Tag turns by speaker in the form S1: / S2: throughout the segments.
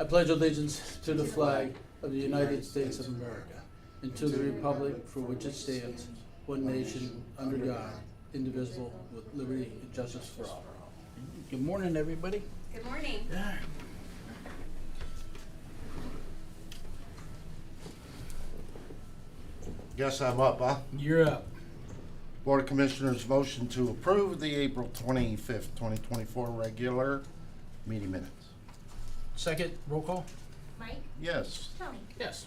S1: I pledge allegiance to the flag of the United States of America and to the republic for which it stands, one nation, under God, indivisible, with liberty and justice for all. Good morning, everybody.
S2: Good morning.
S3: Guess I'm up, huh?
S1: You're up.
S3: Board of Commissioners motion to approve the April 25th, 2024 regular meeting minutes.
S1: Second, roll call?
S2: Mike?
S3: Yes.
S2: Tony?
S1: Yes.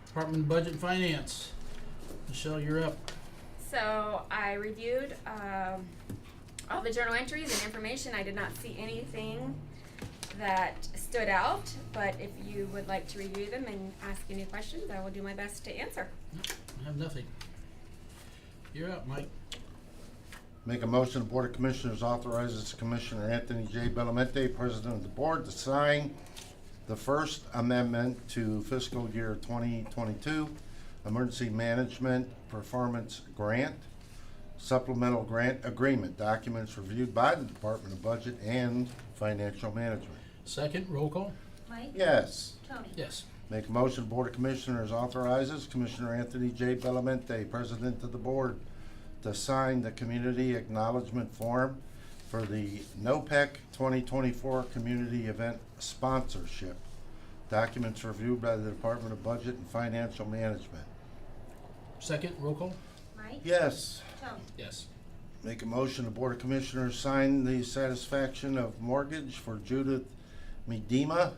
S1: Department of Budget and Finance. Michelle, you're up.
S2: So I reviewed all the journal entries and information. I did not see anything that stood out, but if you would like to review them and ask any questions, I will do my best to answer.
S1: I have nothing. You're up, Mike.
S3: Make a motion the Board of Commissioners authorizes Commissioner Anthony J. Belamente, President of the Board, to sign the first amendment to fiscal year 2022 Emergency Management Performance Grant Supplemental Grant Agreement. Documents reviewed by the Department of Budget and Financial Management.
S1: Second, roll call?
S2: Mike?
S3: Yes.
S2: Tony?
S1: Yes.
S3: Make a motion, Board of Commissioners authorizes Commissioner Anthony J. Belamente, President of the Board, to sign the Community Acknowledgement Form for the NOPEC 2024 Community Event Sponsorship. Documents reviewed by the Department of Budget and Financial Management.
S1: Second, roll call?
S2: Mike?
S3: Yes.
S2: Tony?
S1: Yes.
S3: Make a motion, the Board of Commissioners sign the satisfaction of mortgage for Judith Medema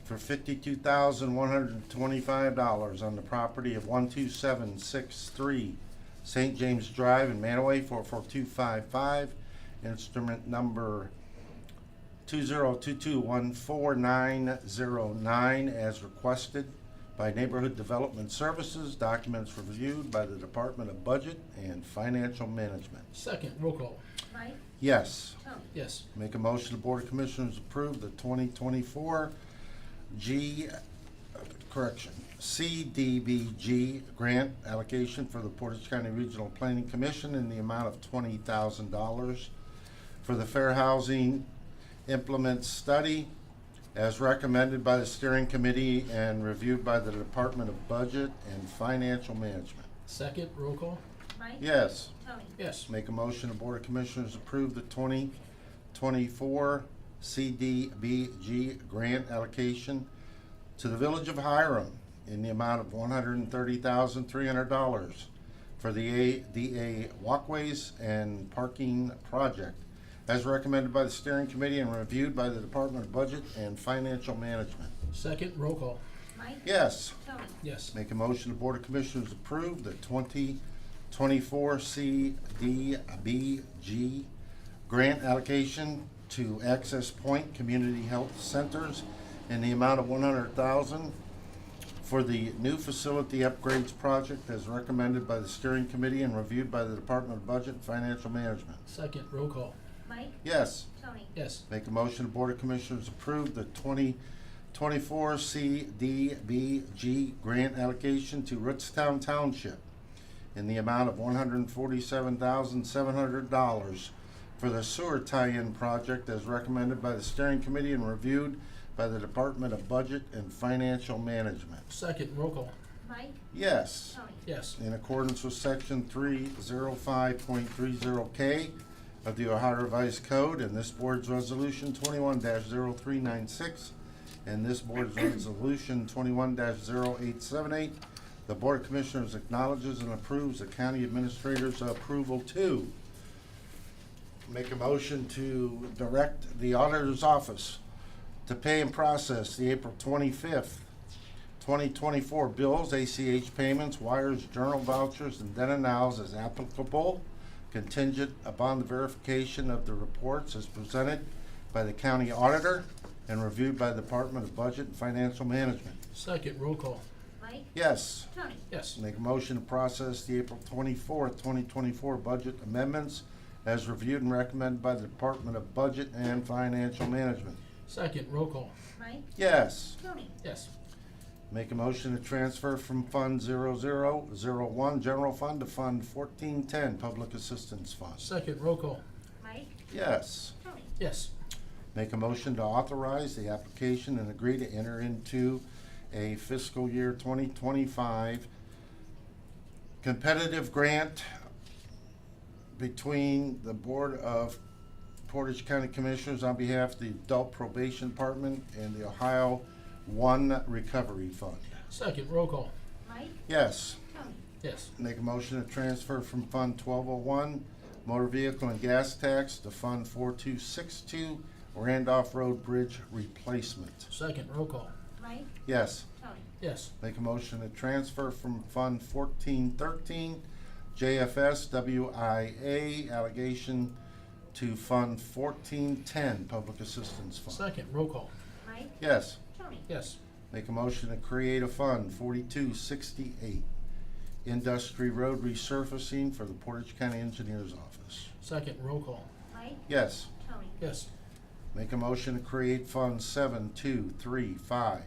S3: for $52,125 on the property of 12763 St. James Drive in Manaway, 44255, instrument number 202214909, as requested by Neighborhood Development Services. Documents reviewed by the Department of Budget and Financial Management.
S1: Second, roll call?
S2: Mike?
S3: Yes.
S2: Tony?
S1: Yes.
S3: Make a motion the Board of Commissioners approve the 2024 CDBG grant allocation for the Portage County Regional Planning Commission in the amount of $20,000 for the Fair Housing Implement Study as recommended by the Steering Committee and reviewed by the Department of Budget and Financial Management.
S1: Second, roll call?
S2: Mike?
S3: Yes.
S2: Tony?
S1: Yes.
S3: Make a motion the Board of Commissioners approve the 2024 CDBG grant allocation to the Village of Hiram in the amount of $130,300 for the ADA walkways and parking project as recommended by the Steering Committee and reviewed by the Department of Budget and Financial Management.
S1: Second, roll call?
S2: Mike?
S3: Yes.
S2: Tony?
S1: Yes.
S3: Make a motion the Board of Commissioners approve the 2024 CDBG grant allocation to Access Point Community Health Centers in the amount of $100,000 for the new facility upgrades project as recommended by the Steering Committee and reviewed by the Department of Budget and Financial Management.
S1: Second, roll call?
S2: Mike?
S3: Yes.
S2: Tony?
S1: Yes.
S3: Make a motion the Board of Commissioners approve the 2024 CDBG grant allocation to Ritztown Township in the amount of $147,700 for the sewer tie-in project as recommended by the Steering Committee and reviewed by the Department of Budget and Financial Management.
S1: Second, roll call?
S2: Mike?
S3: Yes.
S2: Tony?
S1: Yes.
S3: In accordance with Section 305.30K of the Ohio Revised Code and this Board's Resolution 21-0396 and this Board's Resolution 21-0878, the Board of Commissioners acknowledges and approves the County Administrator's approval to make a motion to direct the Auditor's Office to pay and process the April 25th, 2024 bills, ACH payments, wires, journal vouchers, and then and nows as applicable, contingent upon the verification of the reports as presented by the County Auditor and reviewed by the Department of Budget and Financial Management.
S1: Second, roll call?
S2: Mike?
S3: Yes.
S2: Tony?
S1: Yes.
S3: Make a motion to process the April 24th, 2024 budget amendments as reviewed and recommended by the Department of Budget and Financial Management.
S1: Second, roll call?
S2: Mike?
S3: Yes.
S2: Tony?
S1: Yes.
S3: Make a motion to transfer from Fund 0001 General Fund to Fund 1410 Public Assistance Fund.
S1: Second, roll call?
S2: Mike?
S3: Yes.
S2: Tony?
S1: Yes.
S3: Make a motion to authorize the application and agree to enter into a fiscal year 2025 competitive grant between the Board of Portage County Commissioners on behalf of the Adult Probation Department and the Ohio One Recovery Fund.
S4: Second, roll call.
S5: Mike,
S3: Yes.
S5: Tony,
S4: Yes.
S3: Make a motion to transfer from Fund 1201 Motor Vehicle and Gas Tax to Fund 4262 Randolph Road Bridge Replacement.
S4: Second, roll call.
S5: Mike,
S3: Yes.
S5: Tony,
S4: Yes.
S3: Make a motion to transfer from Fund 1413 JFS WIA allegation to Fund 1410 Public Assistance Fund.
S4: Second, roll call.
S5: Mike,
S3: Yes.
S5: Tony,
S4: Yes.
S3: Make a motion to create a Fund 4268 Industry Road Resurfacing for the Portage County Engineers Office.
S4: Second, roll call.
S5: Mike,
S3: Yes.
S5: Tony,
S4: Yes.
S3: Make a motion to create Fund 7235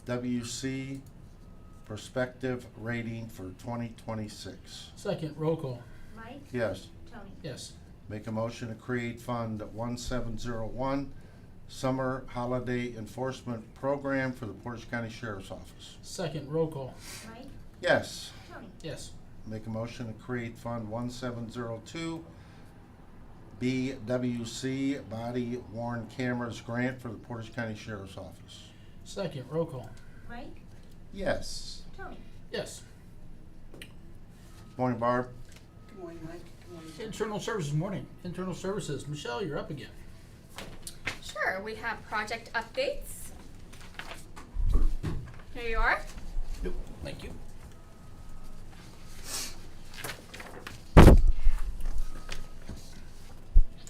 S3: WC Perspective Rating for 2026.
S4: Second, roll call.
S5: Mike,
S3: Yes.
S5: Tony,
S4: Yes.
S3: Make a motion to create Fund 1701 Summer Holiday Enforcement Program for the Portage County Sheriff's Office.
S4: Second, roll call.
S5: Mike,
S3: Yes.
S5: Tony,
S4: Yes.
S3: Make a motion to create Fund 1702 BWC Body Worn Cameras Grant for the Portage County Sheriff's Office.
S4: Second, roll call.
S5: Mike,
S3: Yes.
S5: Tony,
S4: Yes.
S3: Morning, Barb.
S1: Good morning, Mike. Good morning.
S4: Internal Services, morning. Internal Services, Michelle, you're up again.
S2: Sure, we have project updates. Here you are.
S4: Yep, thank you.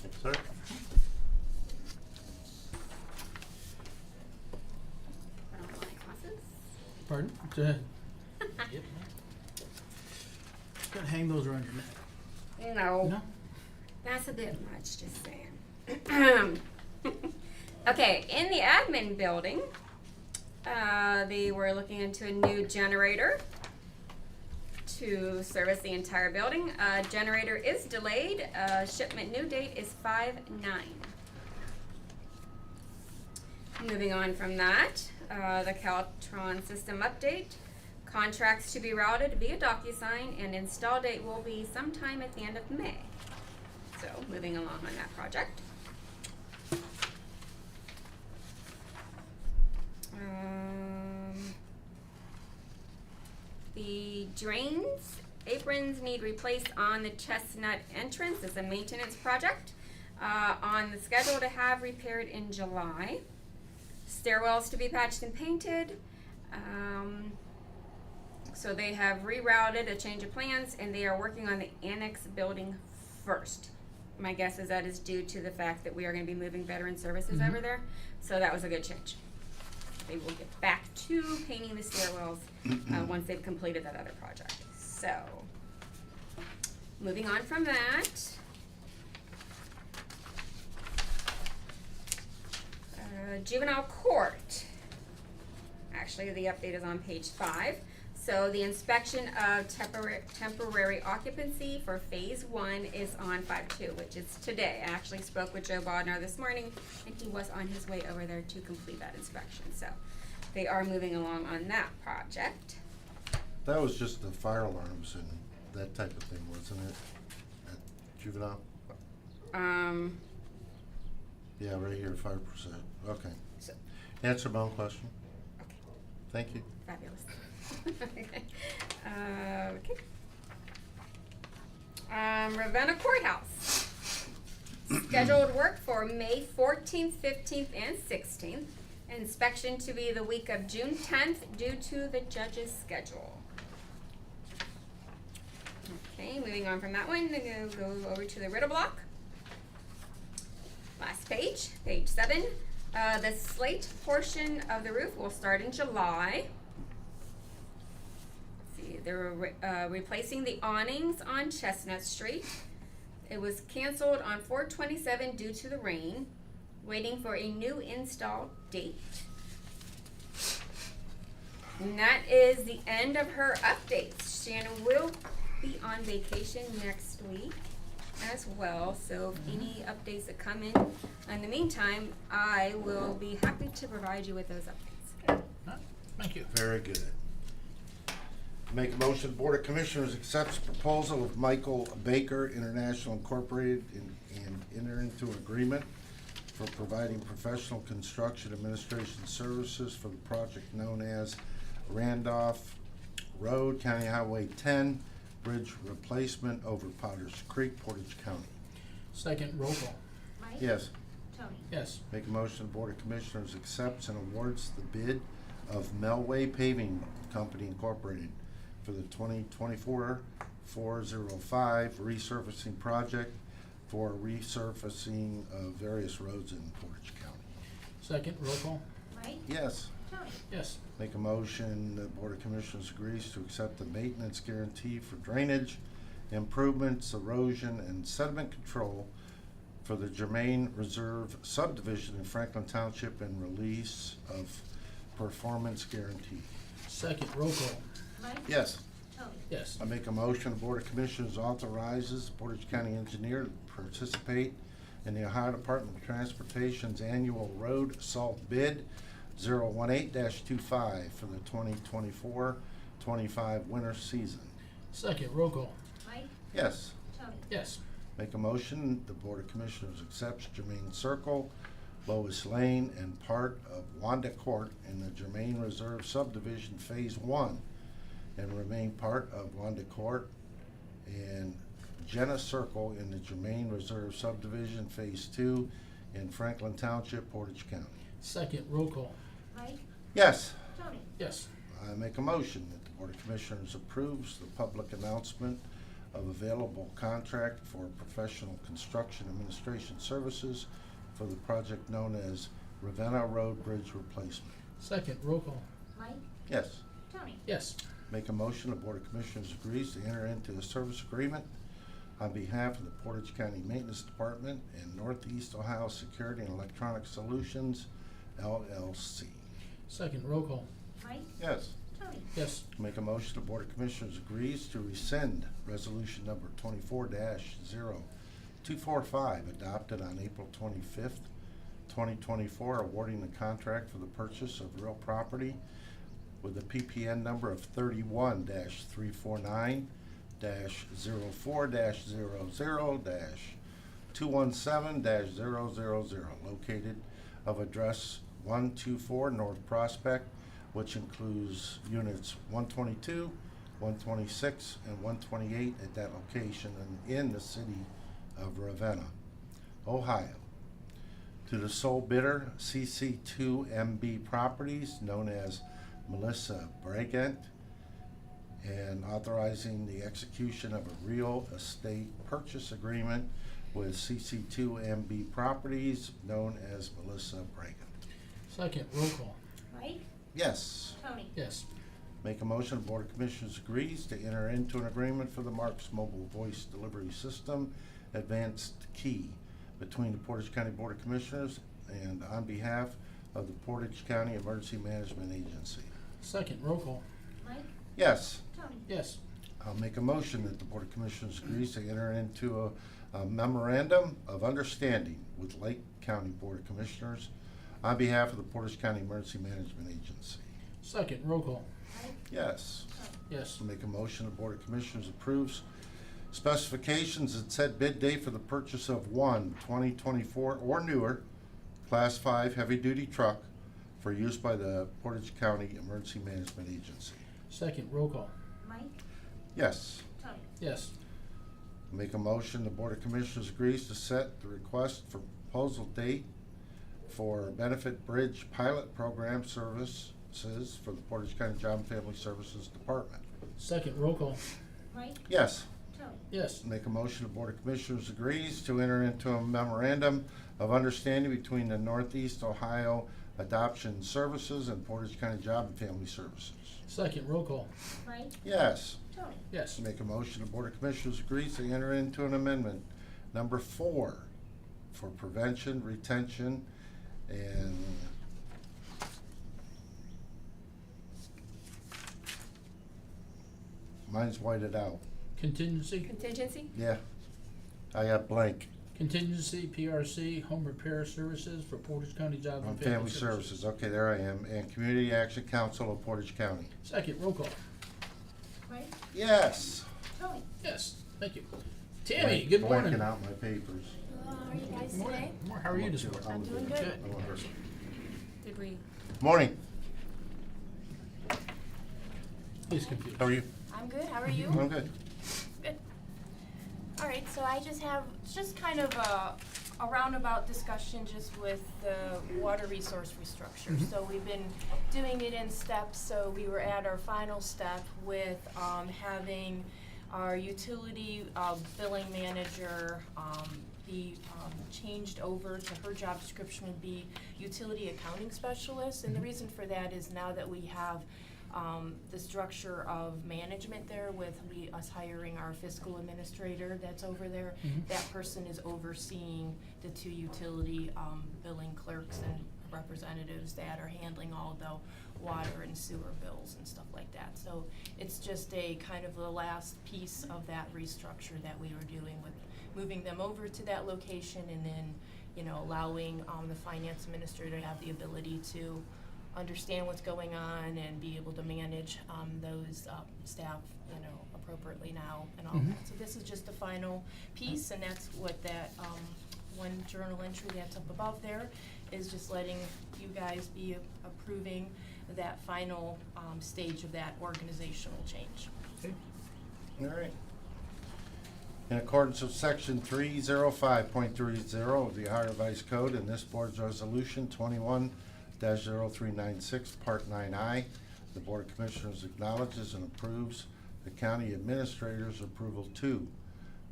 S3: Yes, sir.
S2: Put on my glasses.
S4: Pardon? Yep. Gotta hang those around your neck.
S2: No.
S4: No?
S2: That's a bit much, just saying. Okay, in the admin building, they were looking into a new generator to service the entire building. Generator is delayed. Shipment new date is 5/9. Moving on from that, the Caltron system update. Contracts to be routed via DocuSign, and install date will be sometime at the end of May. So, moving along on that project. The drains, aprons need replaced on the Chestnut entrance. It's a maintenance project. On the schedule to have repaired in July. Stairwells to be patched and painted. So they have rerouted a change of plans, and they are working on the annex building first. My guess is that is due to the fact that we are going to be moving veteran services over there. So that was a good change. They will get back to painting the stairwells once they've completed that other project. So, moving on from that. Juvenile court. Actually, the update is on page 5. So the inspection of temporary occupancy for phase 1 is on 5/2, which is today. I actually spoke with Joe Bodnar this morning, and he was on his way over there to complete that inspection. So they are moving along on that project.
S3: That was just the fire alarms and that type of thing, wasn't it? At Juvenile? Yeah, right here, 5%. Okay.
S2: So,
S3: Answer my own question.
S2: okay.
S3: Thank you.
S2: Fabulous. Okay. Okay. Ravenna Courthouse. Scheduled work for May 14th, 15th, and 16th. Inspection to be the week of June 10th due to the judge's schedule. Okay, moving on from that one, go over to the Riddle Block. Last page, page 7. The slate portion of the roof will start in July. Let's see, they're replacing the awnings on Chestnut Street. It was canceled on 4/27 due to the rain. Waiting for a new install date. And that is the end of her updates. Shannon will be on vacation next week. as well, so if any updates that come in the meantime, I will be happy to provide you with those updates.
S4: All right, thank you.
S3: Very good. Make a motion, the Board of Commissioners accepts proposal of Michael Baker International Incorporated and enter into an agreement for providing professional construction administration services for the project known as Randolph Road, County Highway 10, bridge replacement over Potters Creek, Portage County.
S4: Second, roll call.
S5: Mike?
S3: Yes.
S5: Tony?
S4: Yes.
S3: Make a motion, the Board of Commissioners accepts and awards the bid of Melway Paving Company Incorporated for the 2024-405 resurfacing project for resurfacing of various roads in Portage County.
S4: Second, roll call.
S5: Mike?
S3: Yes.
S5: Tony?
S4: Yes.
S3: Make a motion, the Board of Commissioners agrees to accept the maintenance guarantee for drainage, improvements, erosion, and sediment control for the Germain Reserve subdivision in Franklin Township and release of performance guarantee.
S4: Second, roll call.
S5: Mike?
S3: Yes.
S5: Tony?
S4: Yes.
S3: I make a motion, the Board of Commissioners authorizes the Portage County Engineer to participate in the Ohio Department of Transportation's annual road salt bid 018-25 for the 2024-25 winter season.
S4: Second, roll call.
S5: Mike?
S3: Yes.
S5: Tony?
S4: Yes.
S3: Make a motion, the Board of Commissioners accepts Germain Circle, Lois Lane, and part of Wanda Court in the Germain Reserve subdivision Phase 1 and remain part of Wanda Court and Jenna Circle in the Germain Reserve subdivision Phase 2 in Franklin Township, Portage County.
S4: Second, roll call.
S5: Mike?
S3: Yes.
S5: Tony?
S4: Yes.
S3: I make a motion that the Board of Commissioners approves the public announcement of available contract for professional construction administration services for the project known as Ravenna Road Bridge Replacement.
S4: Second, roll call.
S5: Mike?
S3: Yes.
S5: Tony?
S4: Yes.
S3: Make a motion, the Board of Commissioners agrees to enter into a service agreement on behalf of the Portage County Maintenance Department and Northeast Ohio Security and Electronic Solutions, LLC.
S4: Second, roll call.
S5: Mike?
S3: Yes.
S5: Tony?
S4: Yes.
S3: Make a motion, the Board of Commissioners agrees to rescind resolution number 24-0245 adopted on April 25th, 2024, awarding the contract for the purchase of real property with a PPN number of 31-34-00-217-000 located of address 124 North Prospect, which includes units 122, 126, and 128 at that location and in the city of Ravenna, Ohio. To the sole bidder, CC2MB Properties, known as Melissa Bragant, and authorizing the execution of a real estate purchase agreement with CC2MB Properties, known as Melissa Bragant.
S4: Second, roll call.
S5: Mike?
S3: Yes.
S5: Tony?
S4: Yes.
S3: Make a motion, the Board of Commissioners agrees to enter into an agreement for the Marks Mobile Voice Delivery System Advanced Key between the Portage County Board of Commissioners and on behalf of the Portage County Emergency Management Agency.
S4: Second, roll call.
S5: Mike?
S3: Yes.
S5: Tony?
S4: Yes.
S3: I'll make a motion that the Board of Commissioners agrees to enter into a memorandum of understanding with Lake County Board of Commissioners on behalf of the Portage County Emergency Management Agency.
S4: Second, roll call.
S5: Mike?
S3: Yes.
S5: Tony?
S4: Yes.
S3: I'll make a motion, the Board of Commissioners approves specifications and set bid date for the purchase of one 2024 or newer Class 5 heavy-duty truck for use by the Portage County Emergency Management Agency.
S4: Second, roll call.
S5: Mike?
S3: Yes.
S5: Tony?
S4: Yes.
S3: Make a motion, the Board of Commissioners agrees to set the request for proposal date for Benefit Bridge Pilot Program Services for the Portage County Job and Family Services Department.
S4: Second, roll call.
S5: Mike?
S3: Yes.
S5: Tony?
S4: Yes.
S3: Make a motion, the Board of Commissioners agrees to enter into a memorandum of understanding between the Northeast Ohio Adoption Services and Portage County Job and Family Services.
S4: Second, roll call.
S5: Mike?
S3: Yes.
S5: Tony?
S4: Yes.
S3: Make a motion, the Board of Commissioners agrees to enter into an amendment number 4 for prevention, retention, and mine's whited out.
S4: Contingency?
S2: Contingency?
S3: Yeah. I have blank.
S4: Contingency, PRC, home repair services for Portage County Job
S3: On
S4: and
S3: Family Services, okay, there I am. And Community Action Council of Portage County.
S4: Second, roll call.
S5: Mike?
S3: Yes.
S5: Tony?
S4: Yes, thank you. Tammy, good morning.
S3: Blanking out my papers.
S5: How are you guys
S4: Good morning.
S5: today?
S4: How are you this morning?
S5: I'm doing
S4: Good.
S5: good.
S3: I want her.
S2: Did we?
S3: Morning.
S4: He's confused.
S3: How are you?
S5: I'm good. How are you?
S3: I'm good.
S5: Good. All right, so I just have just kind of a roundabout discussion just with the water resource restructure.
S4: Mhm.
S5: So we've been doing it in steps. So we were at our final step with having our utility billing manager be changed over to her job description would be utility accounting specialist. And the reason for that is now that we have the structure of management there with us hiring our fiscal administrator that's over there,
S4: Mhm.
S5: that person is overseeing the two utility billing clerks and representatives that are handling all the water and sewer bills and stuff like that. So it's just a kind of the last piece of that restructure that we were doing with moving them over to that location and then, allowing the finance administrator to have the ability to understand what's going on and be able to manage those staff, appropriately now and all
S4: Mhm.
S5: that. So this is just the final piece, and that's what that one journal entry that's up above there is just letting you guys be approving that final stage of that organizational change.
S4: Okay.
S3: All right. In accordance with section 305.30 of the Ohio Revised Code and this board's resolution 21-0396, Part 9I, the Board of Commissioners acknowledges and approves the county administrator's approval too.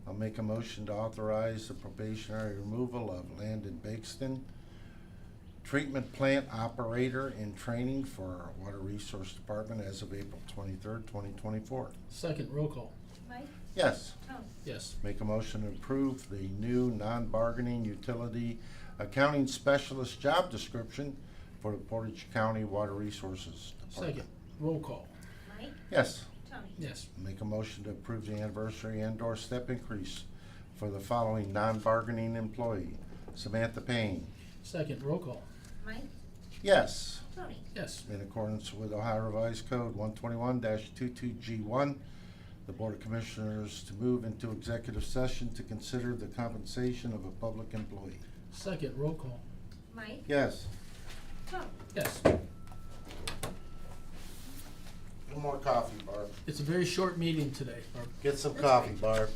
S3: I'll make a motion to authorize the probationary removal of Landon Bakeston, treatment plant operator in training for our Water Resource Department as of April 23rd, 2024.
S4: Second, roll call.
S5: Mike?
S3: Yes.
S5: Tony?
S4: Yes.
S3: Make a motion to approve the new non-bargaining utility accounting specialist job description for the Portage County Water Resources Department.
S4: Second, roll call.
S5: Mike?
S3: Yes.
S5: Tony?
S4: Yes.
S3: Make a motion to approve the anniversary and/or step increase for the following non-bargaining employee. Samantha Payne.
S4: Second, roll call.
S5: Mike?
S3: Yes.
S5: Tony?
S4: Yes.
S3: In accordance with Ohio Revised Code 121-22G1, the Board of Commissioners to move into executive session to consider the compensation of a public employee.
S4: Second, roll call.
S5: Mike?
S3: Yes.
S5: Tony?
S4: Yes.
S3: One more coffee, Barb.
S4: It's a very short meeting today.
S3: Get some coffee, Barb.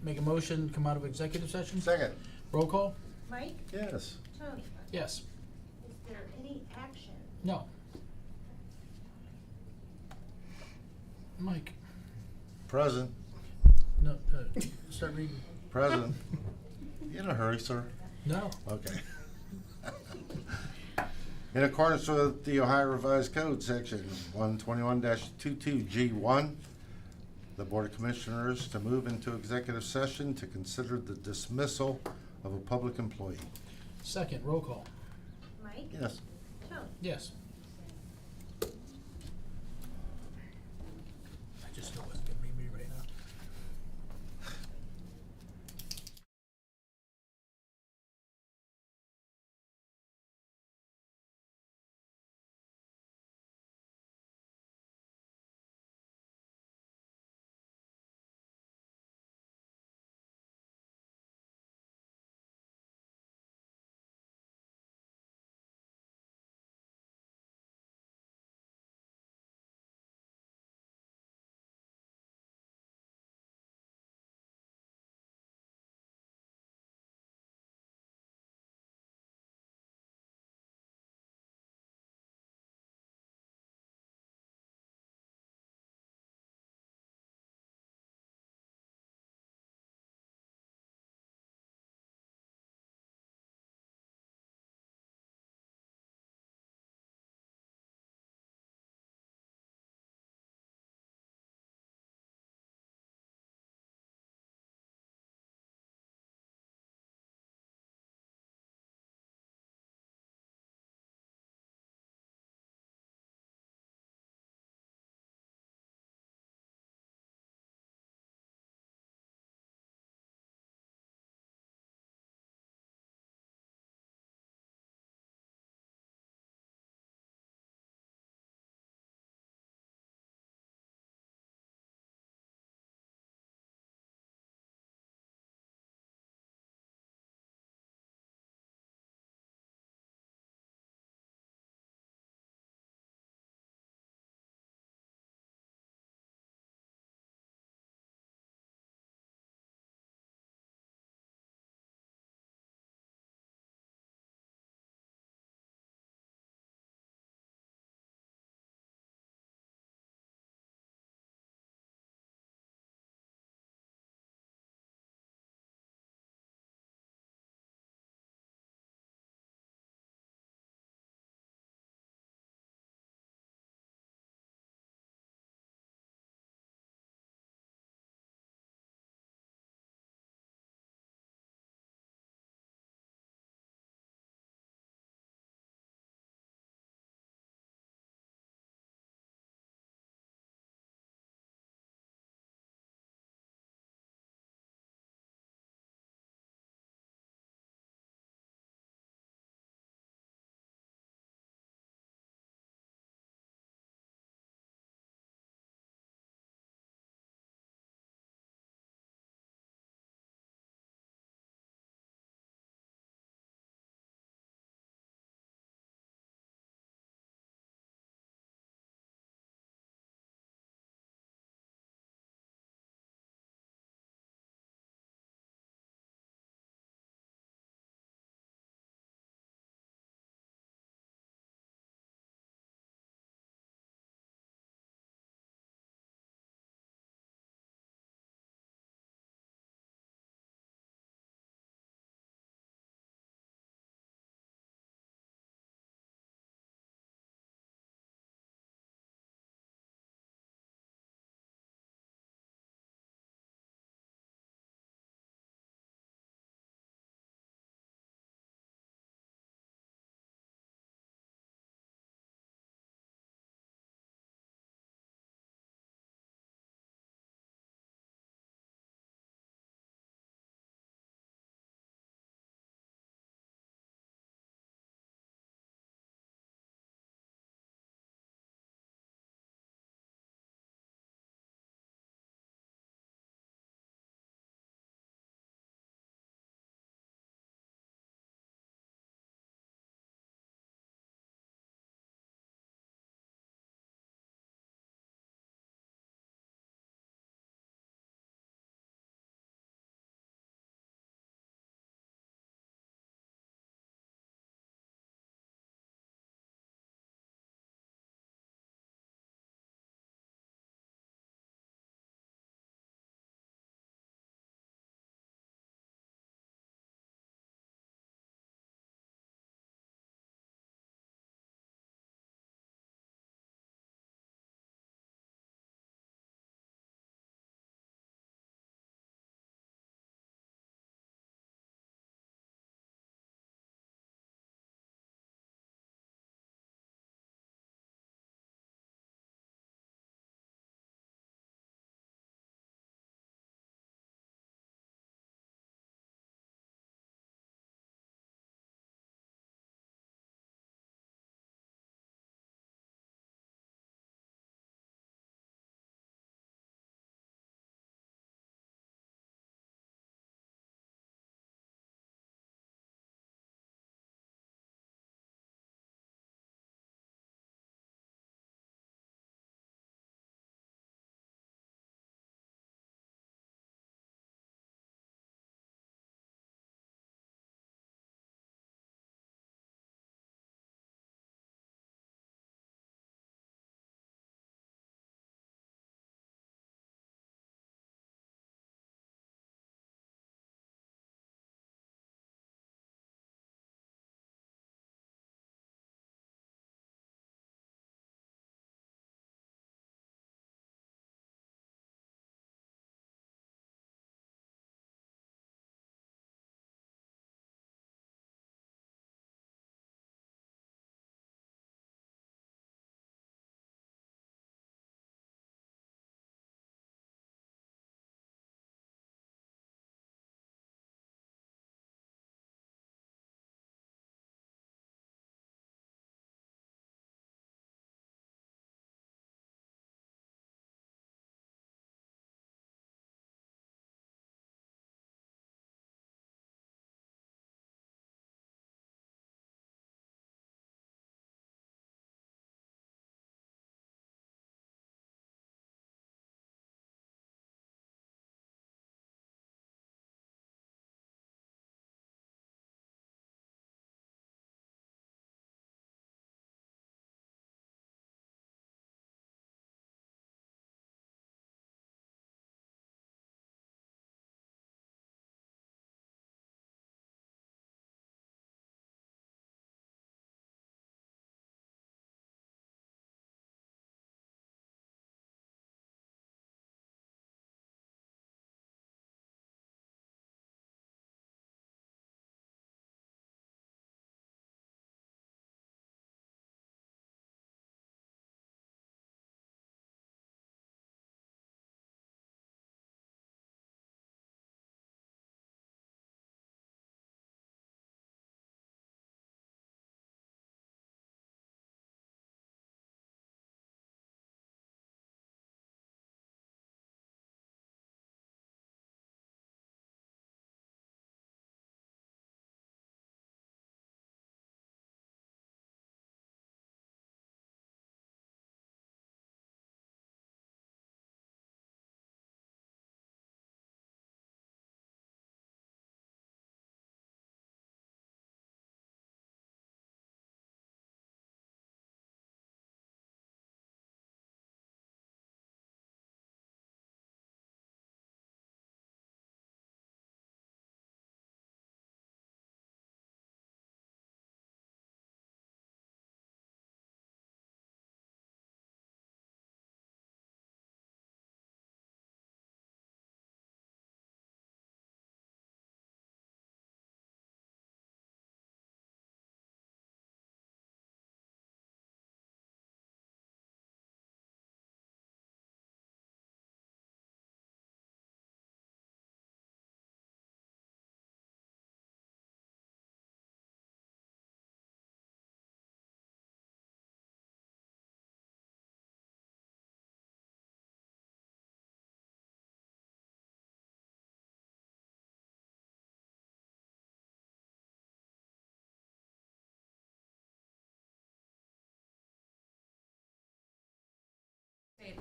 S4: Make a motion, come out of executive session.
S3: Second.
S4: Roll call?
S6: Mike,
S3: Yes.
S6: Tony,
S4: Yes.
S6: is there any action?
S4: No. Mike?
S3: Present.
S4: No, start reading.
S3: Present. You in a hurry, sir?
S4: No.
S3: Okay. In accordance with the Ohio Revised Code, Section 121-22G1, the Board of Commissioners to move into executive session to consider the dismissal of a public employee.
S4: Second, roll call?
S6: Mike,
S3: Yes.
S6: Tony,
S4: Yes.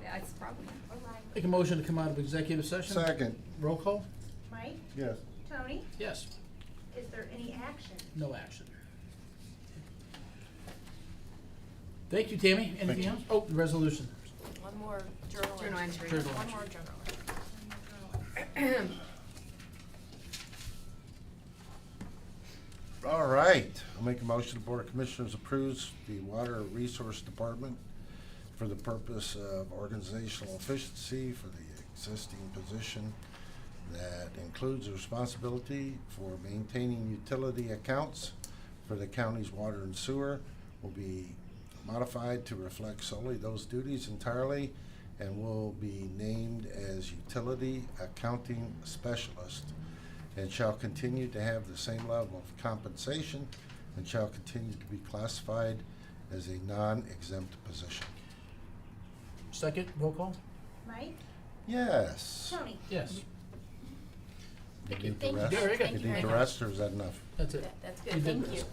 S2: That's probably.
S4: Make a motion to come out of executive session.
S3: Second.
S4: Roll call?
S6: Mike,
S3: Yes.
S6: Tony,
S4: Yes.
S6: is there any action?
S4: No action. Thank you, Tammy. Anything
S3: you.
S4: else? Oh, the resolution.
S5: One more journal
S2: Journal
S5: entry.
S2: entry.
S4: Journal
S5: One
S4: entry.
S5: more journal entry.
S3: All right, I'll make a motion the Board of Commissioners approves the Water Resource Department for the purpose of organizational efficiency for the existing position that includes the responsibility for maintaining utility accounts for the county's water and sewer will be modified to reflect solely those duties entirely and will be named as Utility Accounting Specialist and shall continue to have the same level of compensation and shall continue to be classified as a non-exempt position.
S4: Second, roll call?
S6: Mike,
S3: Yes.
S6: Tony,
S4: Yes.
S3: You need
S5: Thank
S3: the
S5: you.
S3: rest?
S4: Yeah, very good.
S3: You
S5: Thank you
S3: need
S5: very
S3: the
S5: much.
S3: rest, or is that enough?
S4: That's it.
S5: That's
S4: You
S5: good,
S4: did
S5: thank you.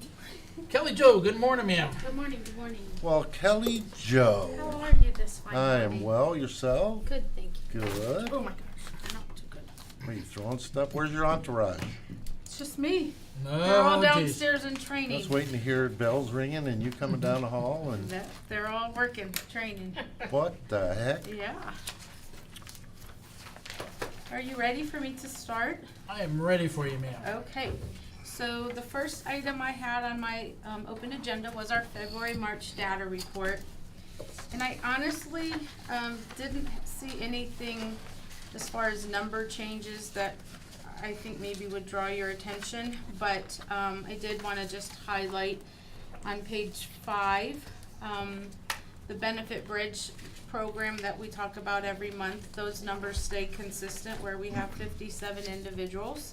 S4: Kelly Jo, good morning, ma'am.
S7: Good morning, good morning.
S3: Well, Kelly
S7: How
S3: Jo,
S7: are you this fine
S3: I am
S7: morning?
S3: well. Yourself?
S7: Good, thank you.
S3: Good.
S7: Oh my gosh, not too good.
S3: Are you throwing stuff? Where's your entourage?
S7: It's just me.
S4: No,
S7: They're all
S4: geez.
S7: downstairs in
S3: I
S7: training.
S3: was waiting to hear bells ringing and you coming down the hall and
S7: They're all working, training.
S3: what the heck?
S7: Yeah. Are you ready for me to start?
S4: I am ready for you, ma'am.
S7: Okay. So the first item I had on my open agenda was our February-March data report. And I honestly didn't see anything as far as number changes that I think maybe would draw your attention, but I did want to just highlight on page 5, the benefit bridge program that we talk about every month. Those numbers stay consistent where we have 57 individuals.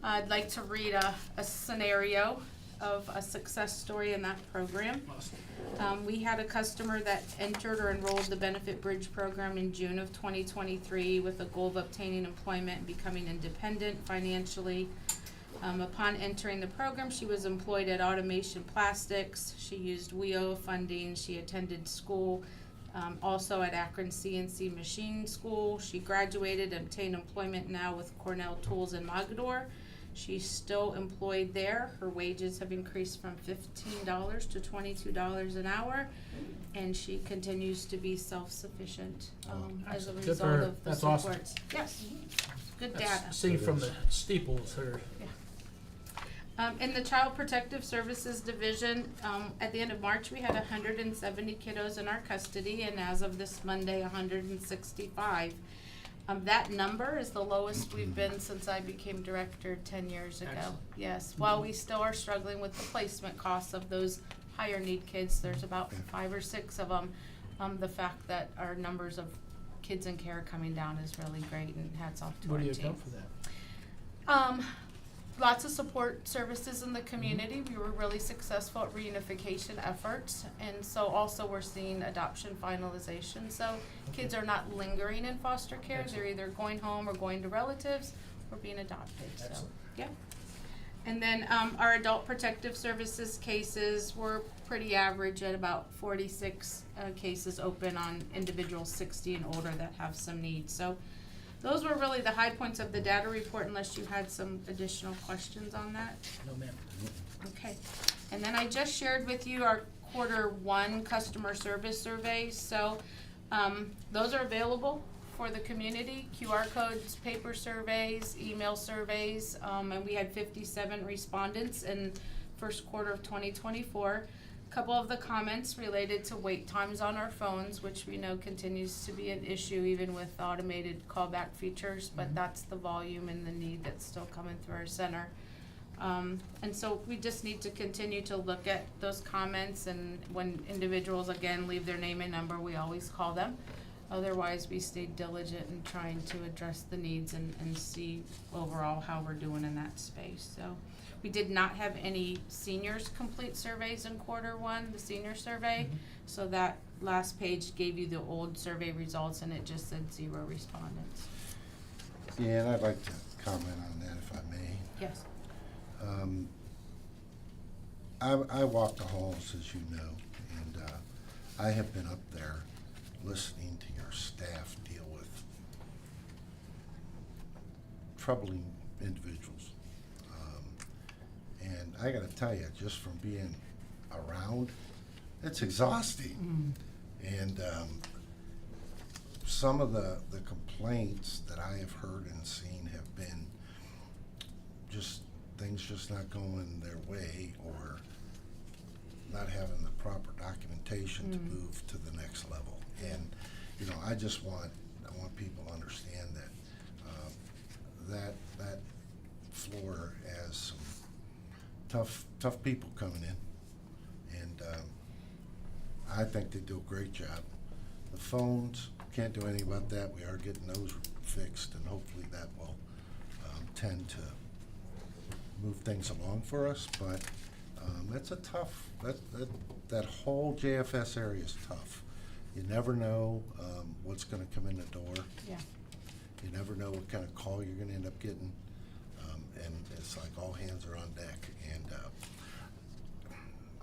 S7: I'd like to read a scenario of a success story in that program.
S4: Awesome.
S7: We had a customer that entered or enrolled the Benefit Bridge program in June of 2023 with the goal of obtaining employment and becoming independent financially. Upon entering the program, she was employed at Automation Plastics. She used WEO funding. She attended school also at Akron CNC Machine School. She graduated and obtained employment now with Cornell Tools in Mogador. She's still employed there. Her wages have increased from $15 to $22 an hour, and she continues to be self-sufficient as a
S4: Good for
S7: result
S4: her.
S7: of the
S4: That's awesome.
S7: supports. Yes, good
S4: That's
S7: data.
S4: see from the steeples her.
S7: In the Child Protective Services Division, at the end of March, we had 170 kiddos in our custody, and as of this Monday, 165. That number is the lowest we've been since I became director 10 years ago.
S4: Excellent.
S7: Yes, while we still are struggling with the placement costs of those higher need kids, there's about 5 or 6 of them. The fact that our numbers of kids in care coming down is really great, and hats off to our
S4: Where do
S7: team.
S4: you account for that?
S7: Lots of support services in the community. We were really successful at reunification efforts, and so also we're seeing adoption finalization. So kids are not lingering in foster care.
S4: Excellent.
S7: They're either going home or going to relatives or being adopted. So,
S4: Excellent.
S7: yeah. And then our adult protective services cases were pretty average at about 46 cases open on individuals 60 and older that have some needs. So those were really the high points of the data report, unless you had some additional questions on that.
S4: No, ma'am.
S7: Okay. And then I just shared with you our Q1 customer service surveys. So those are available for the community, QR codes, paper surveys, email surveys, and we had 57 respondents in Q1 of 2024. Couple of the comments related to wait times on our phones, which we know continues to be an issue even with automated callback features, but that's the volume and the need that's still coming through our center. And so we just need to continue to look at those comments, and when individuals again leave their name and number, we always call them. Otherwise, we stay diligent in trying to address the needs and see overall how we're doing in that space. So we did not have any seniors complete surveys in Q1, the senior survey. So that last page gave you the old survey results, and it just said 0 respondents.
S3: Yeah, and I'd like to comment on that if I may.
S7: Yes.
S3: I walk the halls, as you know, and I have been up there listening to your staff deal with troubling individuals. And I gotta tell you, just from being around, it's exhausting. And some of the complaints that I have heard and seen have been just things just not going their way, or not having the proper documentation to move to the next level. And you know, I want people to understand that that floor has some tough people coming in, and I think they do a great job. The phones, can't do anything about that. We are getting those fixed, and hopefully that will tend to move things along for us. But that's a tough, that whole JFS area is tough. You never know what's going to come in the door.
S7: Yeah.
S3: You never know what kind of call you're going to end up getting, and it's like all hands are on deck. And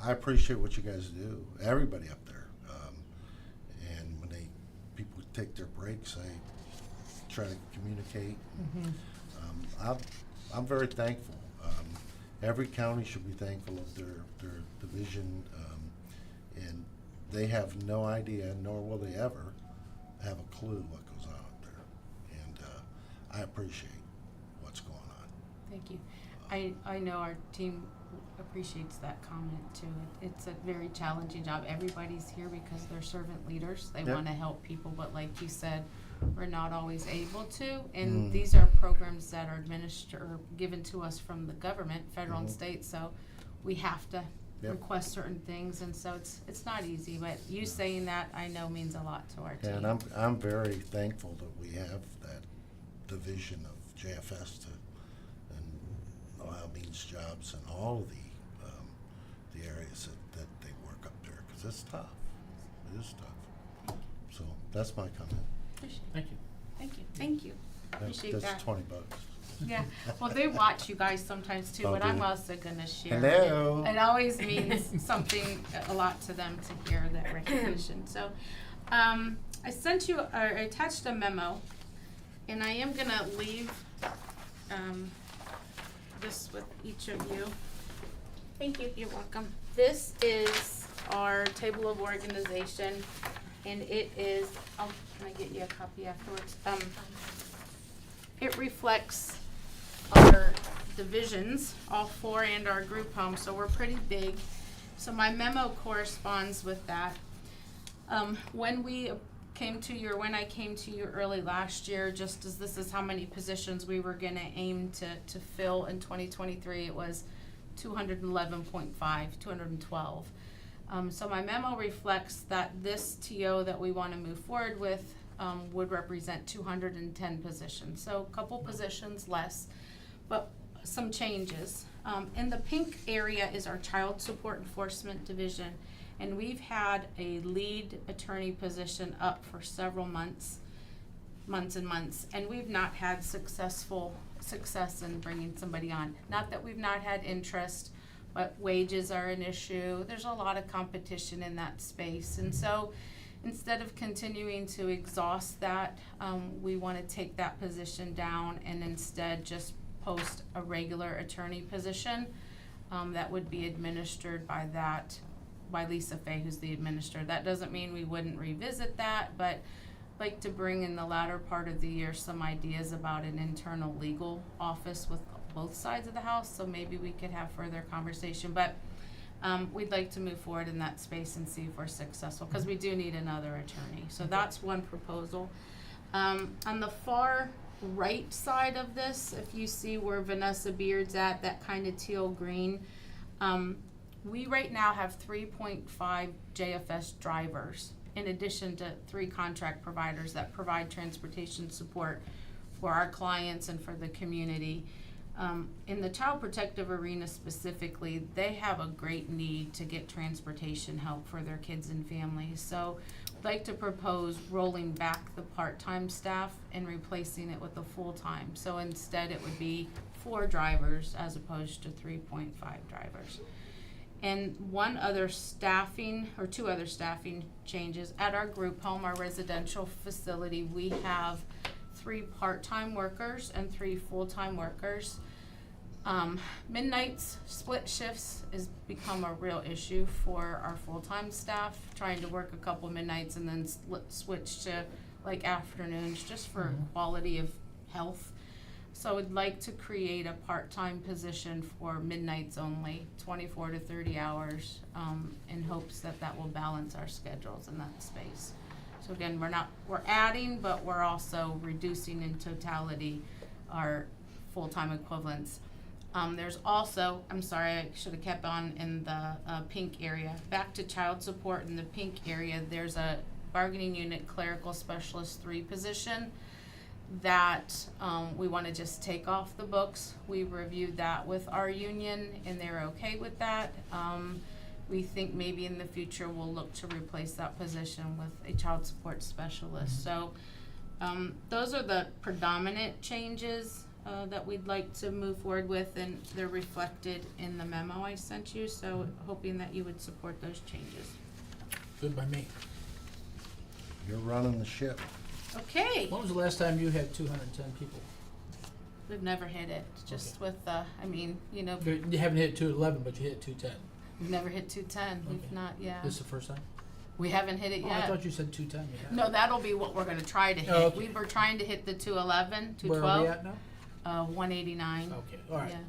S3: I appreciate what you guys do, everybody up there. And when people take their breaks, I try to communicate. I'm very thankful. Every county should be thankful of their division, and they have no idea, nor will they ever have a clue what goes on up there. And I appreciate what's going on.
S7: Thank you. I know our team appreciates that comment too. It's a very challenging job. Everybody's here because they're servant leaders. They
S3: Yep.
S7: want to help people, but like you said, we're not always able to. And these are programs that are administered or given to us from the government, federal and state. So we have to
S3: Yep.
S7: request certain things, and so it's not easy. But you saying that, I know, means a lot to our team.
S3: And I'm very thankful that we have that division of JFS and Ohio Means Jobs and all of the areas that they work up there, because it's tough. It is tough. So that's my comment.
S7: Appreciate it.
S4: Thank you.
S7: Thank you. Thank you. Appreciate
S3: That's
S7: that.
S3: $20.
S7: Yeah, well, they watch you guys sometimes too,
S3: Oh,
S7: but
S3: do
S7: I'm
S3: they?
S7: also gonna share.
S3: Hello.
S7: It always means something a lot to them to hear that recognition. So, I sent you, or I attached a memo, and I am gonna leave, this with each of you. Thank you. You're welcome. This is our table of organization, and it is, can I get you a copy afterwards? It reflects our divisions, all four, and our group home, so we're pretty big. So my memo corresponds with that. When I came to you early last year, just as this is how many positions we were gonna aim to fill in 2023, it was 211.5, 212. So my memo reflects that this TO that we wanna move forward with would represent 210 positions. So a couple positions less, but some changes. In the pink area is our Child Support Enforcement Division, and we've had a lead attorney position up for several months, and we've not had success in bringing somebody on. Not that we've not had interest, but wages are an issue. There's a lot of competition in that space, and so instead of continuing to exhaust that, we want to take that position down and instead just post a regular attorney position that would be administered by Lisa Fay, who's the administrator. That doesn't mean we wouldn't revisit that, but like to bring in the latter part of the year some ideas about an internal legal office with both sides of the house, so maybe we could have further conversation. But we'd like to move forward in that space and see if we're successful, because we do need another attorney. So that's one proposal. On the far right side of this, if you see where Vanessa Beard's at, that kind of teal green, we right now have 3.5 JFS drivers, in addition to 3 contract providers that provide transportation support for our clients and for the community. In the child protective arena specifically, they have a great need to get transportation help for their kids and families. So I'd like to propose rolling back the part-time staff and replacing it with a full-time. So instead it would be 4 drivers as opposed to 3.5 drivers. And one other staffing, or two other staffing changes. At our group home, our residential facility, we have 3 part-time workers and 3 full-time workers. Midnights, split shifts has become a real issue for our full-time staff, trying to work a couple midnights and then switch to like afternoons, just for quality of health. So I'd like to create a part-time position for midnights only, 24 to 30 hours, in hopes that that will balance our schedules in that space. So again, we're adding, but we're also reducing in totality our full-time equivalents. There's also, I'm sorry, I should have kept on in the pink area. Back to child support in the pink area, there's a bargaining unit clerical specialist 3 position that we want to just take off the books. We reviewed that with our union and they're okay with that. We think maybe in the future we'll look to replace that position with a child support specialist. So those are the predominant changes that we'd like to move forward with, and they're reflected in the memo I sent you, so hoping that you would support those changes.
S4: Good by me.
S3: You're running the ship.
S7: Okay,
S4: When was the last time you had 210 people?
S7: we've never hit it, just with you
S4: You haven't hit 211, but you hit 210.
S7: we've never hit 210, we've
S4: Okay.
S7: not, yeah.
S4: This is the first time?
S7: We haven't hit it
S4: Oh,
S7: yet.
S4: I thought you said 210. You had.
S7: No, that'll be what we're gonna try to hit.
S4: Oh, okay.
S7: We were trying to hit the 211,
S4: Where are we
S7: 212,
S4: at now?
S7: 189.
S4: Okay, all right.
S7: Yeah.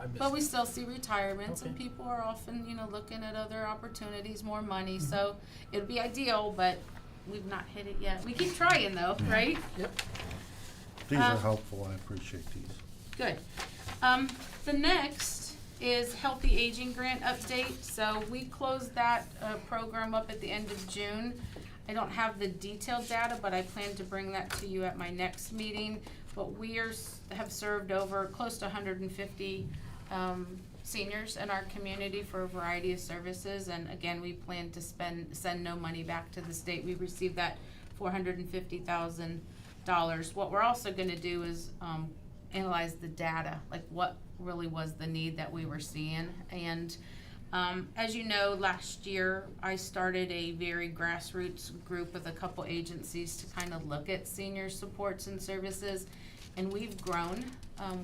S4: I missed
S7: But we
S4: it.
S7: still see retirements and
S4: Okay.
S7: people are often, looking at other opportunities, more money, so it'd be ideal, but we've not hit it yet. We keep trying though, right?
S4: Yep.
S3: These are helpful, I appreciate these.
S7: Good. The next is Healthy Aging Grant update. So we closed that program up at the end of June. I don't have the detailed data, but I plan to bring that to you at my next meeting. But we have served over close to 150 seniors in our community for a variety of services. And again, we plan to send no money back to the state. We received that $450,000. What we're also gonna do is analyze the data, like what really was the need that we were seeing. And as you know, last year I started a very grassroots group with a couple agencies to kind of look at senior supports and services, and we've grown.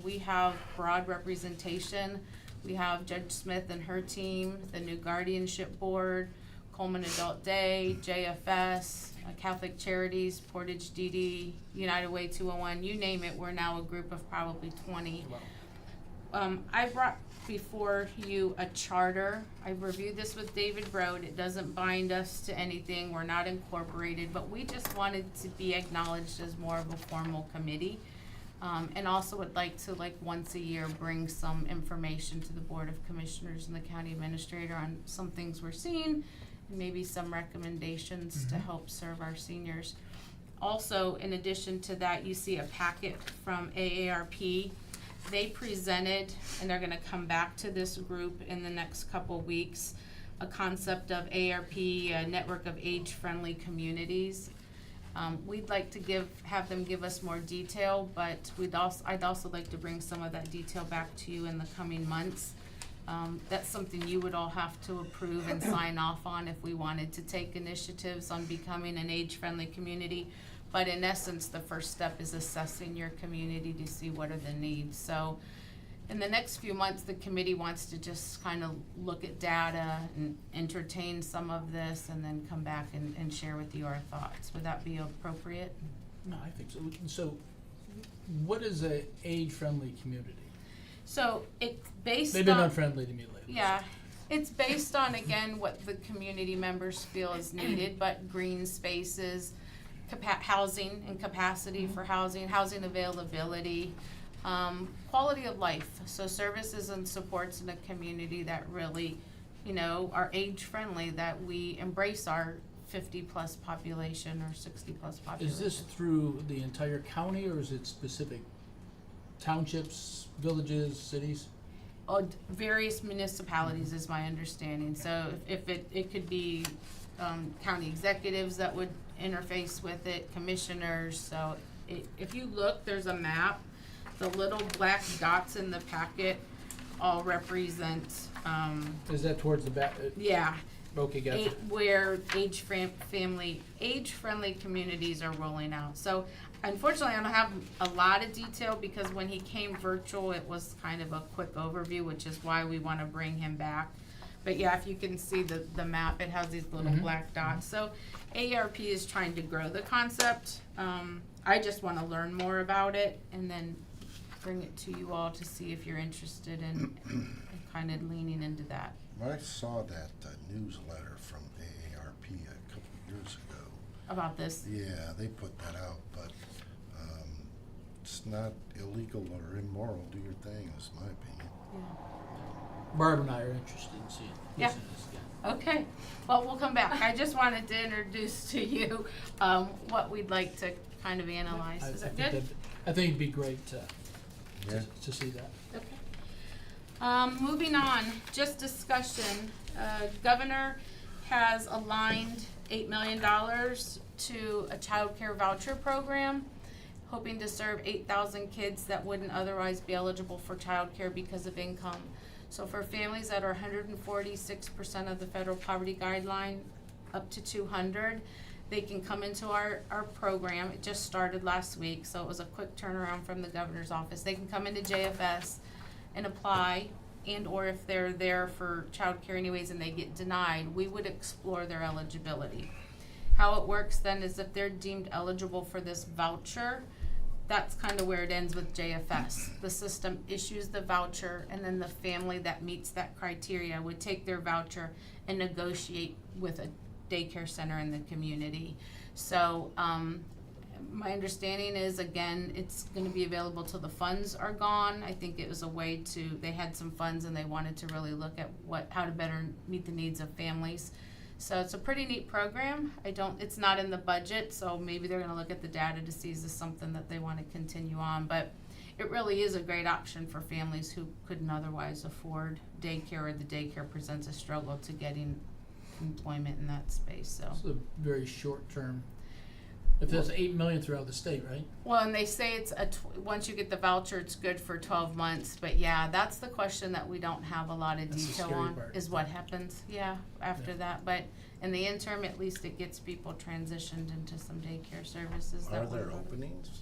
S7: We have broad representation. We have Judge Smith and her team, the new guardianship board, Coleman Adult Day, JFS, Catholic Charities, Portage DD, United Way 201, you name it, we're now a group of probably 20. I brought before you a charter. I reviewed this with David Broad. It doesn't bind us to anything. We're not incorporated, but we just wanted to be acknowledged as more of a formal committee. And also would like to, once a year, bring some information to the Board of Commissioners and the County Administrator on some things we're seeing, and maybe some recommendations to help serve our seniors. Also, in addition to that, you see a packet from AARP. They presented, and they're gonna come back to this group in the next couple weeks, a concept of AARP, a network of age-friendly communities. We'd like to have them give us more detail, but I'd also like to bring some of that detail back to you in the coming months. That's something you would all have to approve and sign off on if we wanted to take initiatives on becoming an age-friendly community. But in essence, the first step is assessing your community to see what are the needs. So in the next few months, the committee wants to just kind of look at data and entertain some of this and then come back and share with you our thoughts. Would that be appropriate?
S4: No, I think so. So, what is a age-friendly community?
S7: So it's based
S4: They've been
S7: on,
S4: unfriendly to me lately.
S7: yeah, it's based on, again, what the community members feel is needed, but green spaces, housing and capacity for housing availability, quality of life, so services and supports in a community that really, are age-friendly, that we embrace our 50-plus population or 60-plus population.
S4: Is this through the entire county, or is it specific townships, villages, cities?
S7: Various municipalities is my understanding, so if it could be county executives that would interface with it, commissioners. So if you look, there's a map. The little black dots in the packet all represent,
S4: Is that towards the back?
S7: yeah,
S4: Okay, gotcha.
S7: where age-friendly communities are rolling out. So unfortunately, I don't have a lot of detail because when he came virtual, it was kind of a quick overview, which is why we want to bring him back. But yeah, if you can see the map, it has these little black dots. So AARP is trying to grow the concept. I just want to learn more about it and then bring it to you all to see if you're interested in kind of leaning into that.
S3: I saw that newsletter from AARP a couple of years ago.
S7: About this.
S3: Yeah, they put that out, but it's not illegal or immoral. Do your thing, is my opinion.
S4: Barb and I are interested in seeing.
S7: Yeah.
S4: listening to this again.
S7: Okay, well, we'll come back. I just wanted to introduce to you what we'd like to kind of analyze. Is that good?
S4: I think it'd be great
S3: Yeah.
S4: to see that.
S7: Okay. Moving on, just discussion. Governor has aligned $8 million to a child care voucher program, hoping to serve 8,000 kids that wouldn't otherwise be eligible for child care because of income. So for families that are 146% of the federal poverty guideline, up to 200, they can come into our program. It just started last week, so it was a quick turnaround from the governor's office. They can come into JFS and apply, and or if they're there for child care anyways and they get denied, we would explore their eligibility. How it works then is if they're deemed eligible for this voucher, that's kind of where it ends with JFS. The system issues the voucher, and then the family that meets that criteria would take their voucher and negotiate with a daycare center in the community. So my understanding is, again, it's going to be available till the funds are gone. I think it was a way to, they had some funds and they wanted to really look at how to better meet the needs of families. So it's a pretty neat program. It's not in the budget, so maybe they're gonna look at the data to see is this something that they wanna continue on, but it really is a great option for families who couldn't otherwise afford daycare, or the daycare presents a struggle to getting employment in that space, so.
S4: It's a very short term. If there's 8 million throughout the state, right?
S7: Well, and they say it's once you get the voucher, it's good for 12 months, but yeah, that's the question that we don't have a lot of
S4: That's the
S7: detail
S4: scary
S7: on,
S4: part.
S7: is what happens, after that, but in the interim, at least it gets people transitioned into some daycare services that
S3: Are there
S7: would-
S3: openings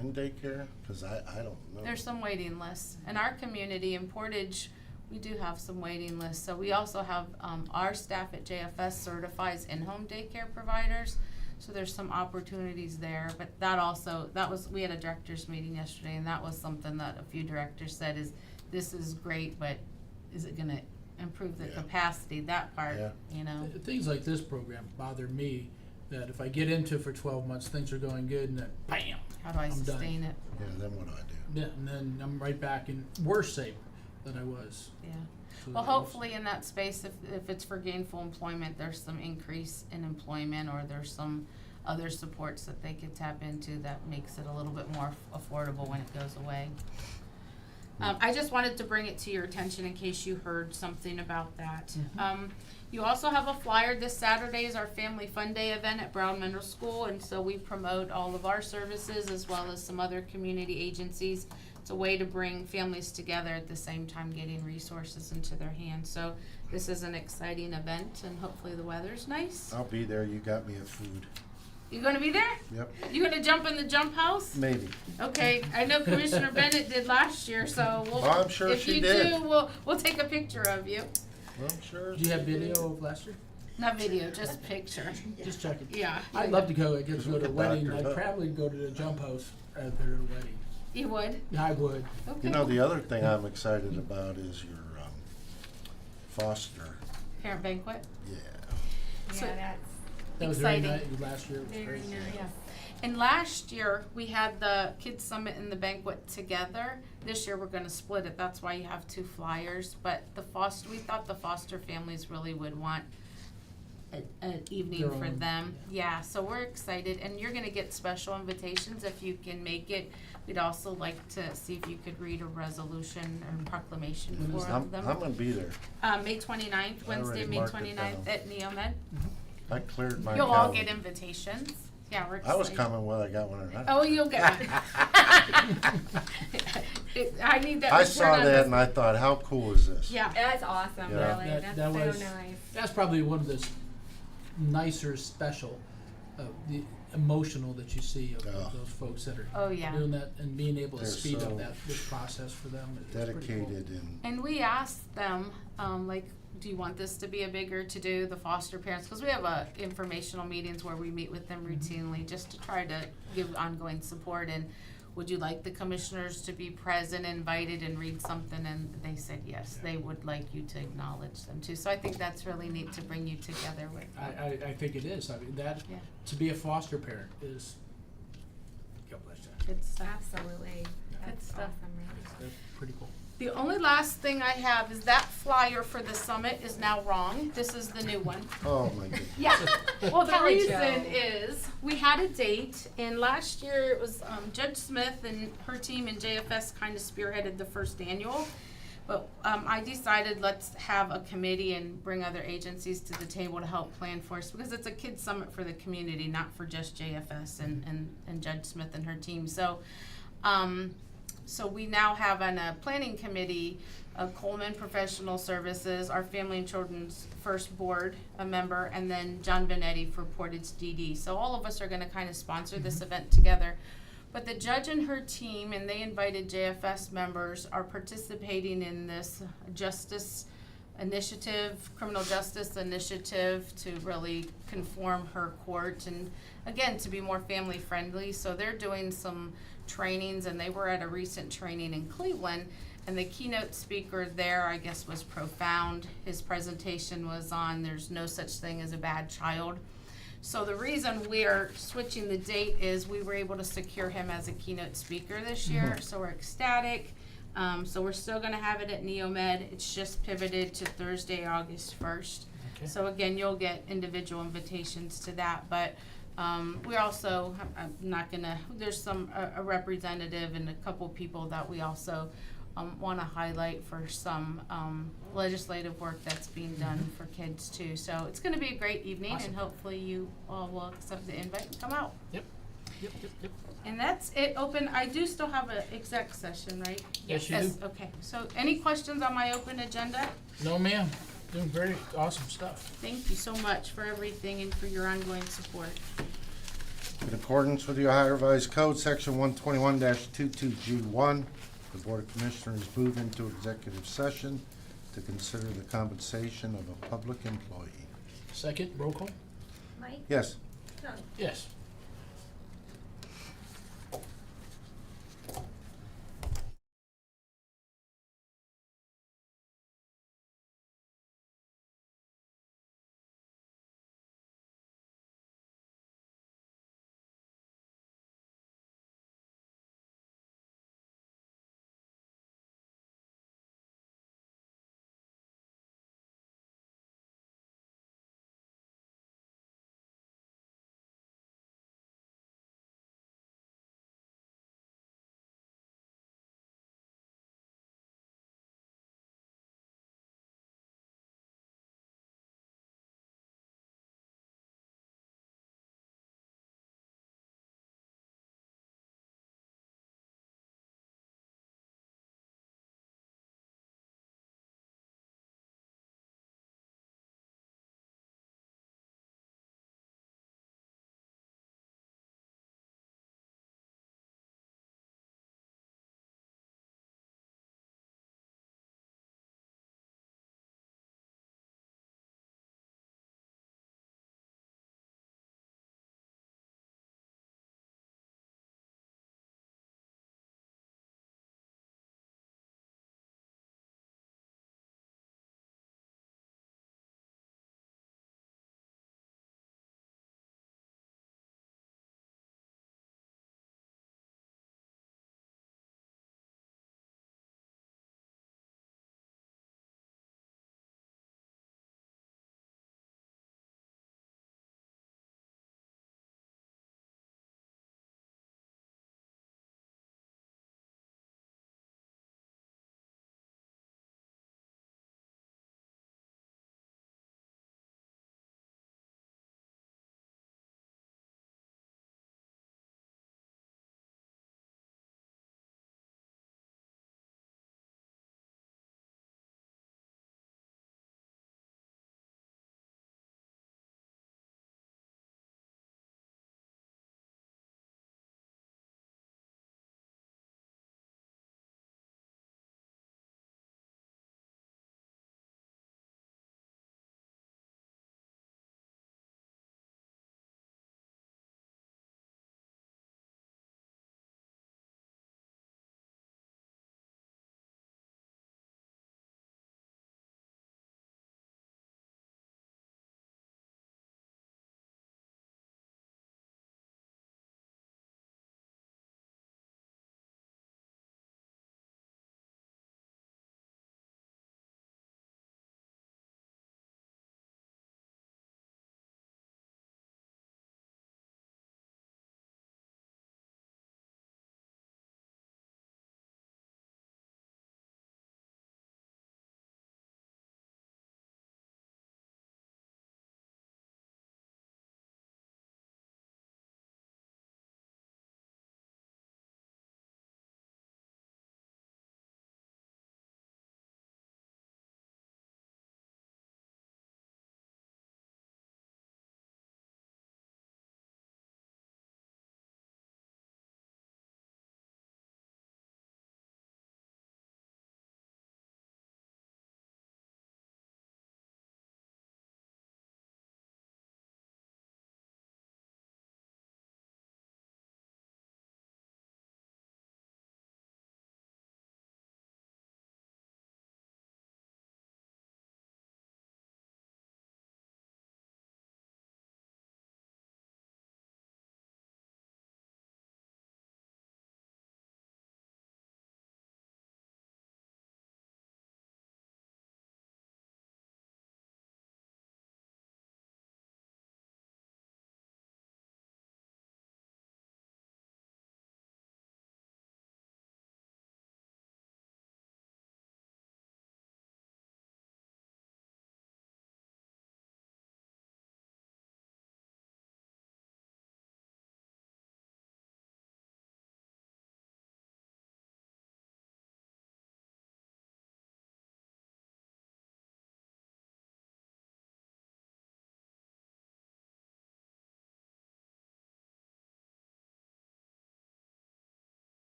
S3: in daycare? Because I don't know.
S7: There's some waiting lists. In our community in Portage, we do have some waiting lists, so we also have, our staff at JFS certifies in-home daycare providers. So there's some opportunities there, but we had a directors meeting yesterday, and that was something that a few directors said this is great, but is it gonna improve the capacity, that part,
S3: Yeah.
S4: Things like this program bother me, that if I get into for 12 months, things are going good, and then bam,
S7: How do I
S4: I'm done.
S7: sustain it?
S3: Yeah, then what do I do?
S4: yeah, and then I'm right back in worse shape than I was.
S7: Yeah.
S4: So
S7: Well,
S4: that was-
S7: hopefully in that space, if it's for gainful employment, there's some increase in employment, or there's some other supports that they could tap into that makes it a little bit more affordable when it goes away. I just wanted to bring it to your attention in case you heard something about that. You also have a flyer. This Saturday is our Family Fun Day event at Brown Middle School, and so we promote all of our services as well as some other community agencies. It's a way to bring families together at the same time getting resources into their hands. So this is an exciting event, and hopefully the weather's nice.
S3: I'll be there. You got me a food.
S7: You gonna be there?
S3: Yep,
S7: You gonna jump in the jump house?
S3: maybe.
S7: Okay, I know Commissioner Bennett did last year, so we'll.
S3: Oh, I'm sure
S7: if
S3: she
S7: you
S3: did.
S7: do, we'll take a picture of you.
S3: Well, I'm sure.
S4: Do you have
S3: she did.
S4: video of last year?
S7: Not video, just picture.
S4: Just checking.
S7: Yeah.
S4: I'd love to go. I get to
S3: Just
S4: go
S3: look
S4: to a
S3: at
S4: wedding.
S3: Dr.
S4: I'd
S3: Hook.
S4: probably go to the jump house rather than a wedding.
S7: You would?
S4: Yeah, I would.
S7: Okay.
S3: You know, the other thing I'm excited about is your foster.
S7: Parent banquet?
S3: Yeah.
S7: So-
S2: Yeah,
S4: That was very
S7: Exciting.
S4: nice. Last year it was
S2: that's very
S4: great.
S2: nice.
S7: Yeah. And last year, we had the Kids Summit and the banquet together. This year, we're gonna split it. That's why you have two flyers. But we thought the foster families really would want an evening
S4: Their
S7: for
S4: own,
S7: them. Yeah, so we're excited. And you're gonna get special invitations if you can make it. We'd also like to see if you could read a resolution or proclamation
S4: When is
S7: for
S3: I'm
S7: them.
S3: gonna be there.
S7: May 29th,
S3: I
S7: Wednesday,
S3: already
S7: May
S3: marked it
S7: 29th
S3: down.
S7: at Neomed.
S3: I cleared my
S7: You'll all
S3: calendar.
S7: get invitations. Yeah, we're excited.
S3: I was coming whether I got one or not.
S7: Oh, you'll get one. I need that
S3: I
S7: return
S3: saw
S7: on
S3: that
S7: this.
S3: and I thought, how cool is this?
S7: Yeah.
S2: That's awesome,
S3: Yeah.
S2: really.
S4: That-
S2: That's
S4: that
S2: so
S4: was-
S2: nice.
S4: That's probably one of the nicer special, the emotional that you see of
S3: Yeah.
S4: those folks that are
S7: Oh, yeah.
S4: doing that and being able to
S3: They're
S4: speed
S3: so
S4: up this process for them. It's pretty cool.
S3: Dedicated and,
S7: And we asked them, like, do you want this to be a bigger to-do, the foster parents? Because we have informational meetings where we meet with them routinely just to try to give ongoing support. And would you like the commissioners to be present, invited, and read something? And they said yes, they would like you to acknowledge them too. So I think that's really neat to bring you together with them.
S4: I think it is. I mean, that,
S7: Yeah.
S4: to be a foster parent is, God bless you.
S7: Good stuff.
S2: Absolutely. That's
S7: stuff.
S2: awesome, really.
S4: That's pretty cool.
S7: The only last thing I have is that flyer for the summit is now wrong. This is the new one.
S3: oh my goodness.
S7: Yeah. Well, the
S2: Kelly
S7: reason
S2: Jo.
S7: is we had a date, and last year it was Judge Smith and her team and JFS kind of spearheaded the first annual. But I decided let's have a committee and bring other agencies to the table to help plan for us, because it's a kids summit for the community, not for just JFS and Judge Smith and her team. So we now have on a planning committee, Coleman Professional Services, our Family and Children's First Board, a member, and then John Vanetti for Portage DD. So all of us are gonna kind of sponsor this event together. But the judge and her team, and they invited JFS members, are participating in this justice initiative, criminal justice initiative, to really conform her court and, again, to be more family friendly. So they're doing some trainings, and they were at a recent training in Cleveland, and the keynote speaker there, I guess, was profound. His presentation was on there's no such thing as a bad child. So the reason we are switching the date is we were able to secure him as a keynote speaker this year, so we're ecstatic. So we're still gonna have it at Neomed. It's just pivoted to Thursday, August 1st.
S4: Okay.
S7: So again, you'll get individual invitations to that, but we also, I'm not gonna, there's a representative and a couple people that we also wanna highlight for some legislative work that's being done for kids too. So it's gonna be a great evening,
S4: Awesome.
S7: and hopefully you all will accept the invite and come out.
S4: Yep.
S7: And that's it, open, I do still have an exec session, right?
S4: Yes, you do.
S7: Okay, so any questions on my open agenda?
S4: No, ma'am. Doing very awesome stuff.
S7: Thank you so much for everything and for your ongoing support.
S3: In accordance with the Ohio Revised Code, Section 121-22G1, the Board of Commissioners move into executive session to consider the compensation of a public employee.
S4: Second, roll call?
S6: Mike?
S3: Yes.
S6: Tony?
S4: Yes.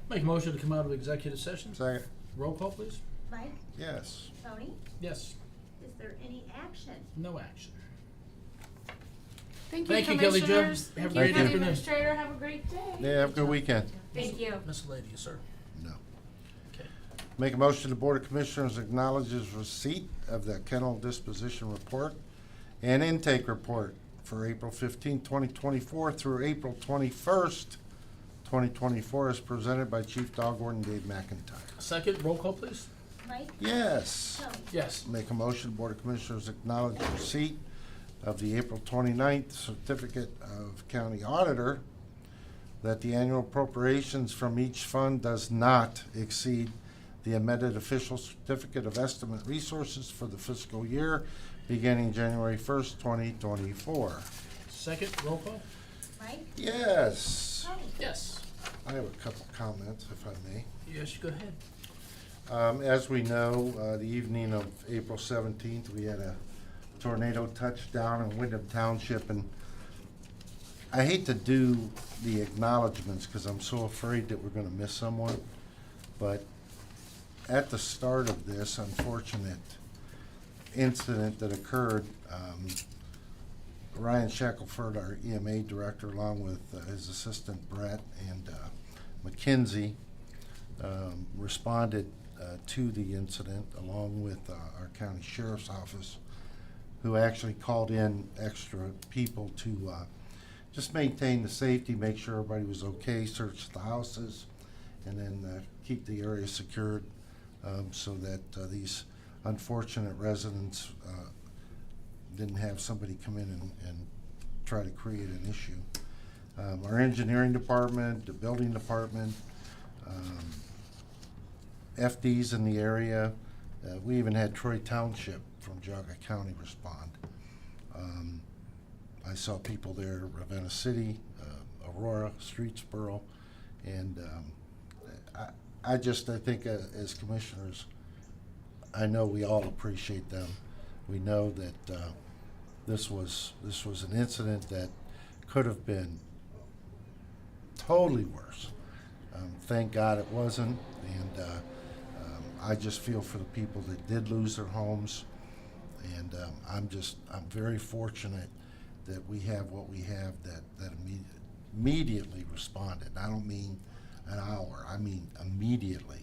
S4: Make a motion to come out of executive session.
S3: Second.
S4: Roll call, please.
S6: Mike,
S3: Yes.
S6: Tony,
S4: Yes.
S6: is there any action?
S4: No action.
S7: Thank you,
S4: Thank you, Kelly Jo.
S7: Commissioners.
S4: Have a
S7: Thank
S3: great
S7: you, County
S3: afternoon.
S7: Administrator. Have a great day.
S3: Yeah, have a good weekend.
S2: Thank you.
S4: Miscellaneous, sir.
S3: No.
S4: Okay.
S3: Make a motion, the Board of Commissioners acknowledges receipt of the kennel disposition report and intake report for April 15, 2024 through April 21st, 2024, as presented by Chief Dog Warden Dave McIntyre.
S4: Second, roll call, please.
S6: Mike,
S3: Yes.
S6: Tony,
S4: Yes.
S3: Make a motion, Board of Commissioners acknowledge receipt of the April 29th certificate of county auditor that the annual appropriations from each fund does not exceed the amended official certificate of estimate resources for the fiscal year beginning January 1st, 2024.
S4: Second, roll call.
S6: Mike,
S3: Yes.
S6: Tony,
S4: Yes.
S3: I have a couple comments, if I may.
S4: Yes, go ahead.
S3: As we know, the evening of April 17th, we had a tornado touchdown in Wyndham Township, and I hate to do the acknowledgements because I'm so afraid that we're going to miss someone, but at the start of this unfortunate incident that occurred, Ryan Shackelford, our EMA director, along with his assistant Brett and McKinsey, responded to the incident along with our county sheriff's office, who actually called in extra people to just maintain the safety, make sure everybody was okay, search the houses, and then keep the area secured so that these unfortunate residents didn't have somebody come in and try to create an issue. Our engineering department, the building department, FDs in the area. We even had Troy Township from Geauga County respond. I saw people there, Ravenna City, Aurora, Streetsboro, and I think as commissioners, I know we all appreciate them. We know that this was an incident that could have been totally worse. Thank God it wasn't, and I just feel for the people that did lose their homes, and I'm very fortunate that we have what we have that immediately responded. I don't mean an hour, I mean immediately.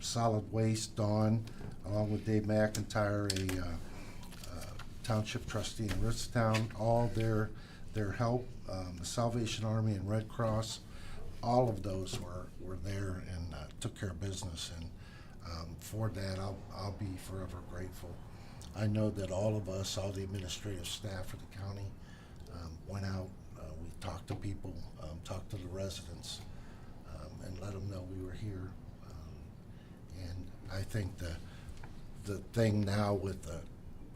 S3: Solid Waste, Dawn, along with Dave McIntyre, a township trustee in Ritztown, all their help, the Salvation Army and Red Cross, all of those were there and took care of business, and for that I'll be forever grateful. I know that all of us, all the administrative staff of the county, went out, we talked to people, talked to the residents, and let them know we were here. And I think the thing now with the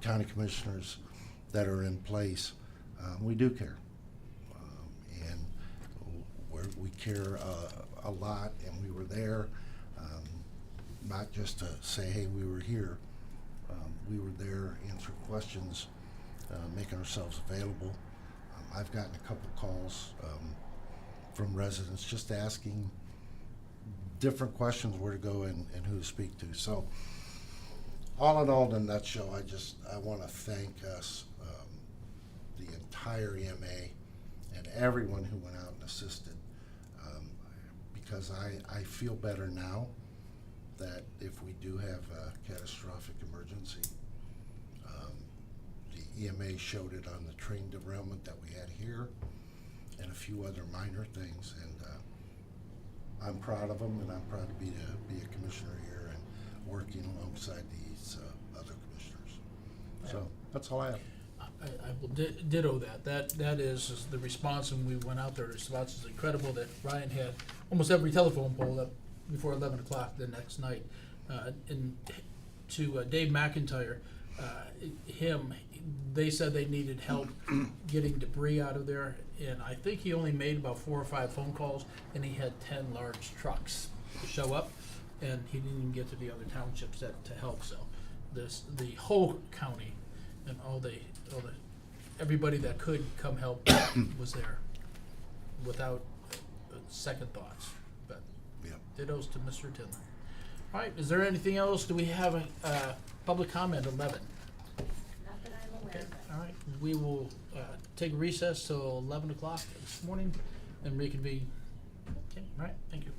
S3: county commissioners that are in place, we do care. And we care a lot, and we were there, not just to say, hey, we were here. We were there answering questions, making ourselves available. I've gotten a couple calls from residents just asking different questions, where to go and who to speak to. So all in all, in a nutshell, I want to thank us, the entire EMA and everyone who went out and assisted, because I feel better now that if we do have a catastrophic emergency, the EMA showed it on the train derailment that we had here and a few other minor things, and I'm proud of them, and I'm proud to be a commissioner here and working alongside these other commissioners. So that's all I have.
S4: I will ditto that. That is the response when we went out there. The response is incredible that Ryan had almost every telephone pole up before 11 o'clock the next night. And to Dave McIntyre, they said they needed help getting debris out of there, and I think he only made about 4 or 5 phone calls, and he had 10 large trucks to show up, and he didn't even get to the other townships to help. So the whole county and everybody that could come help was there without second thoughts. But Dittos to Mr. Tinley. All right, is there anything else? Do we have a public comment 11?
S6: Not that I'm aware
S4: Okay,
S6: of.
S4: all right. We will take recess till 11 o'clock this morning and reconvene. Okay, all right, thank you.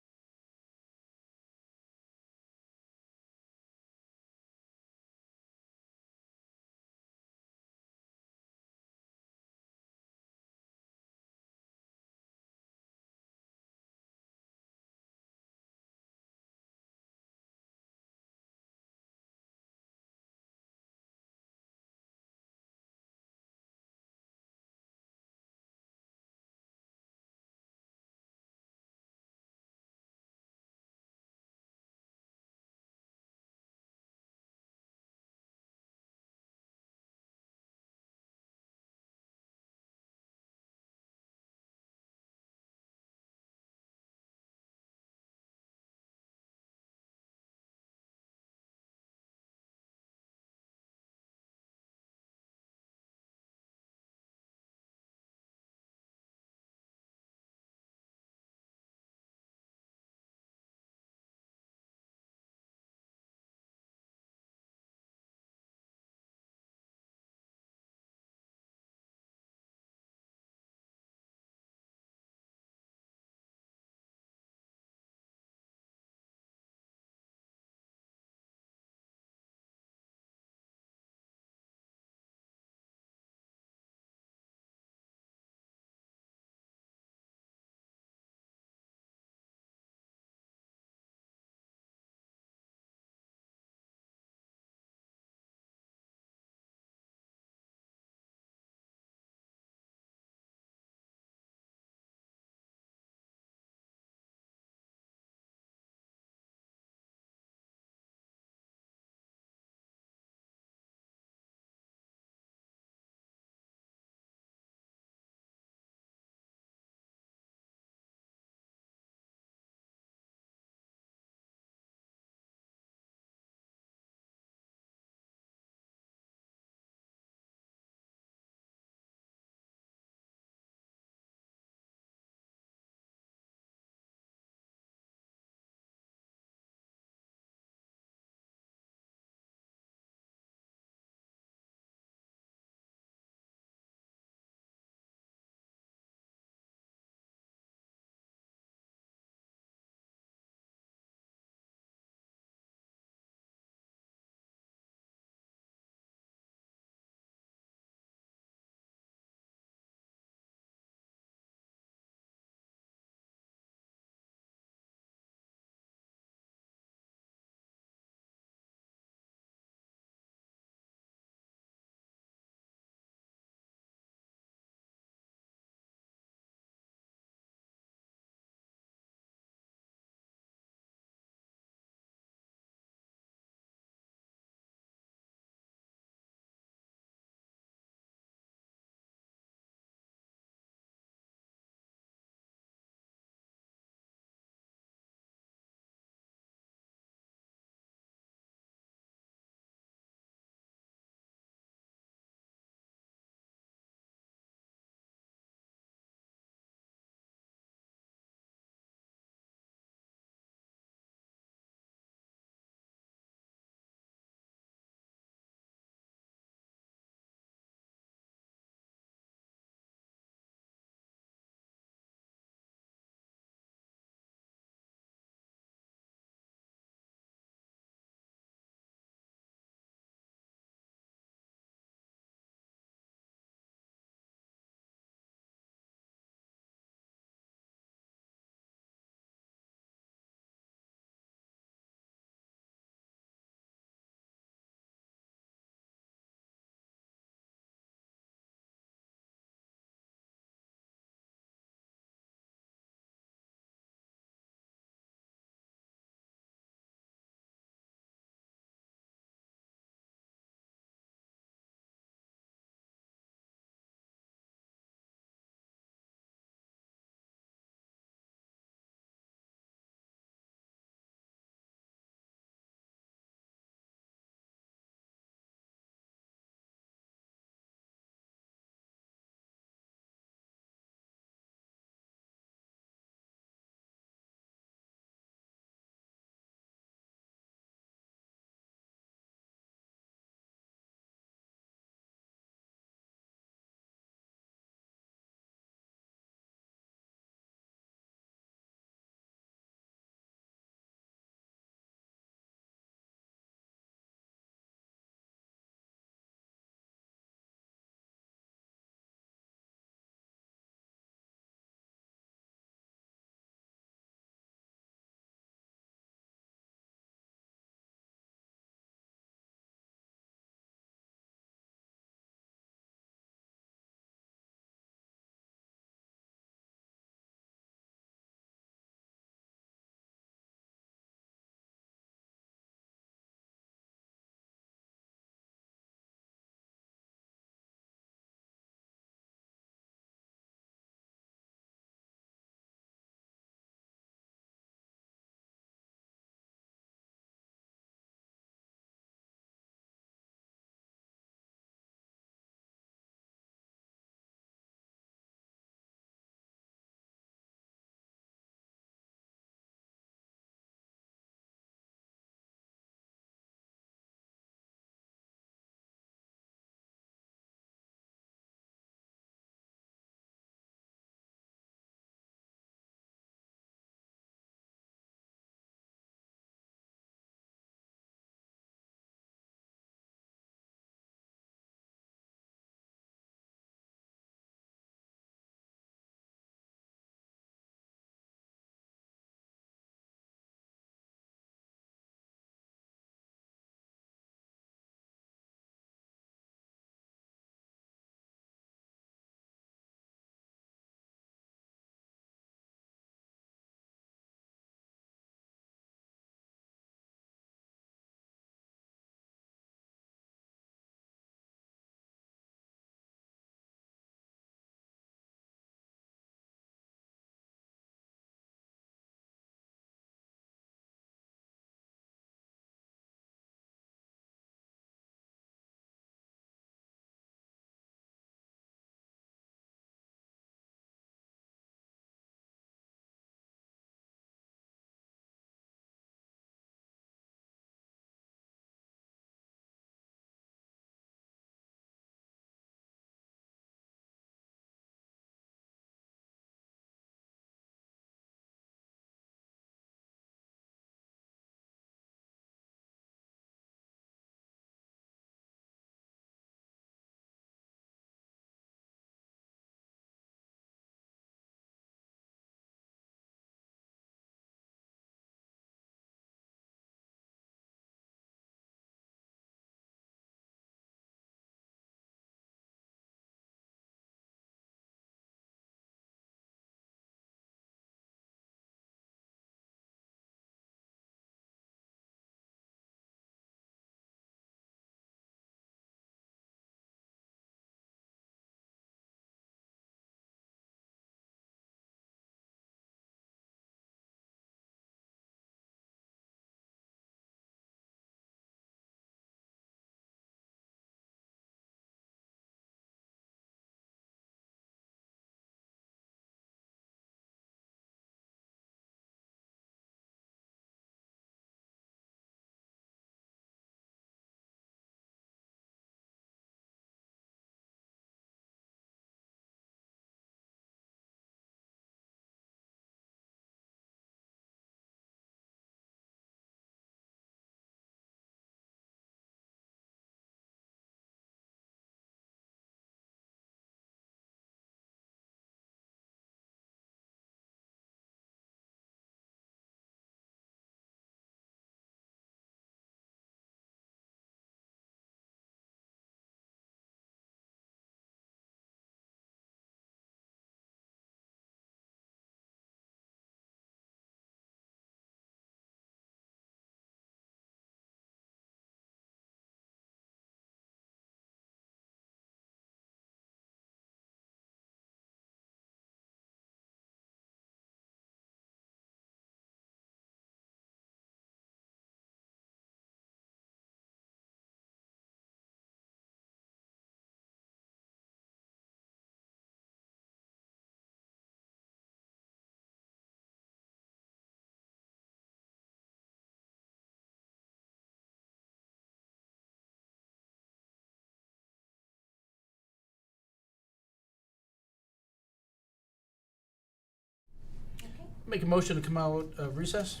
S4: Make a motion to come out of recess,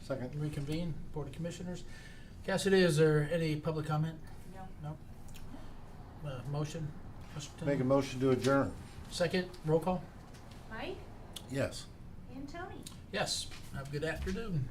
S3: Second.
S4: reconvene, Board of Commissioners. Cassidy, is there any public comment?
S6: No.
S4: No? Motion, Mr.
S3: Make a
S4: Tindall?
S3: motion to adjourn.
S4: Second, roll call?
S6: Mike
S3: Yes.
S6: and Tony.
S4: Yes, have a good afternoon.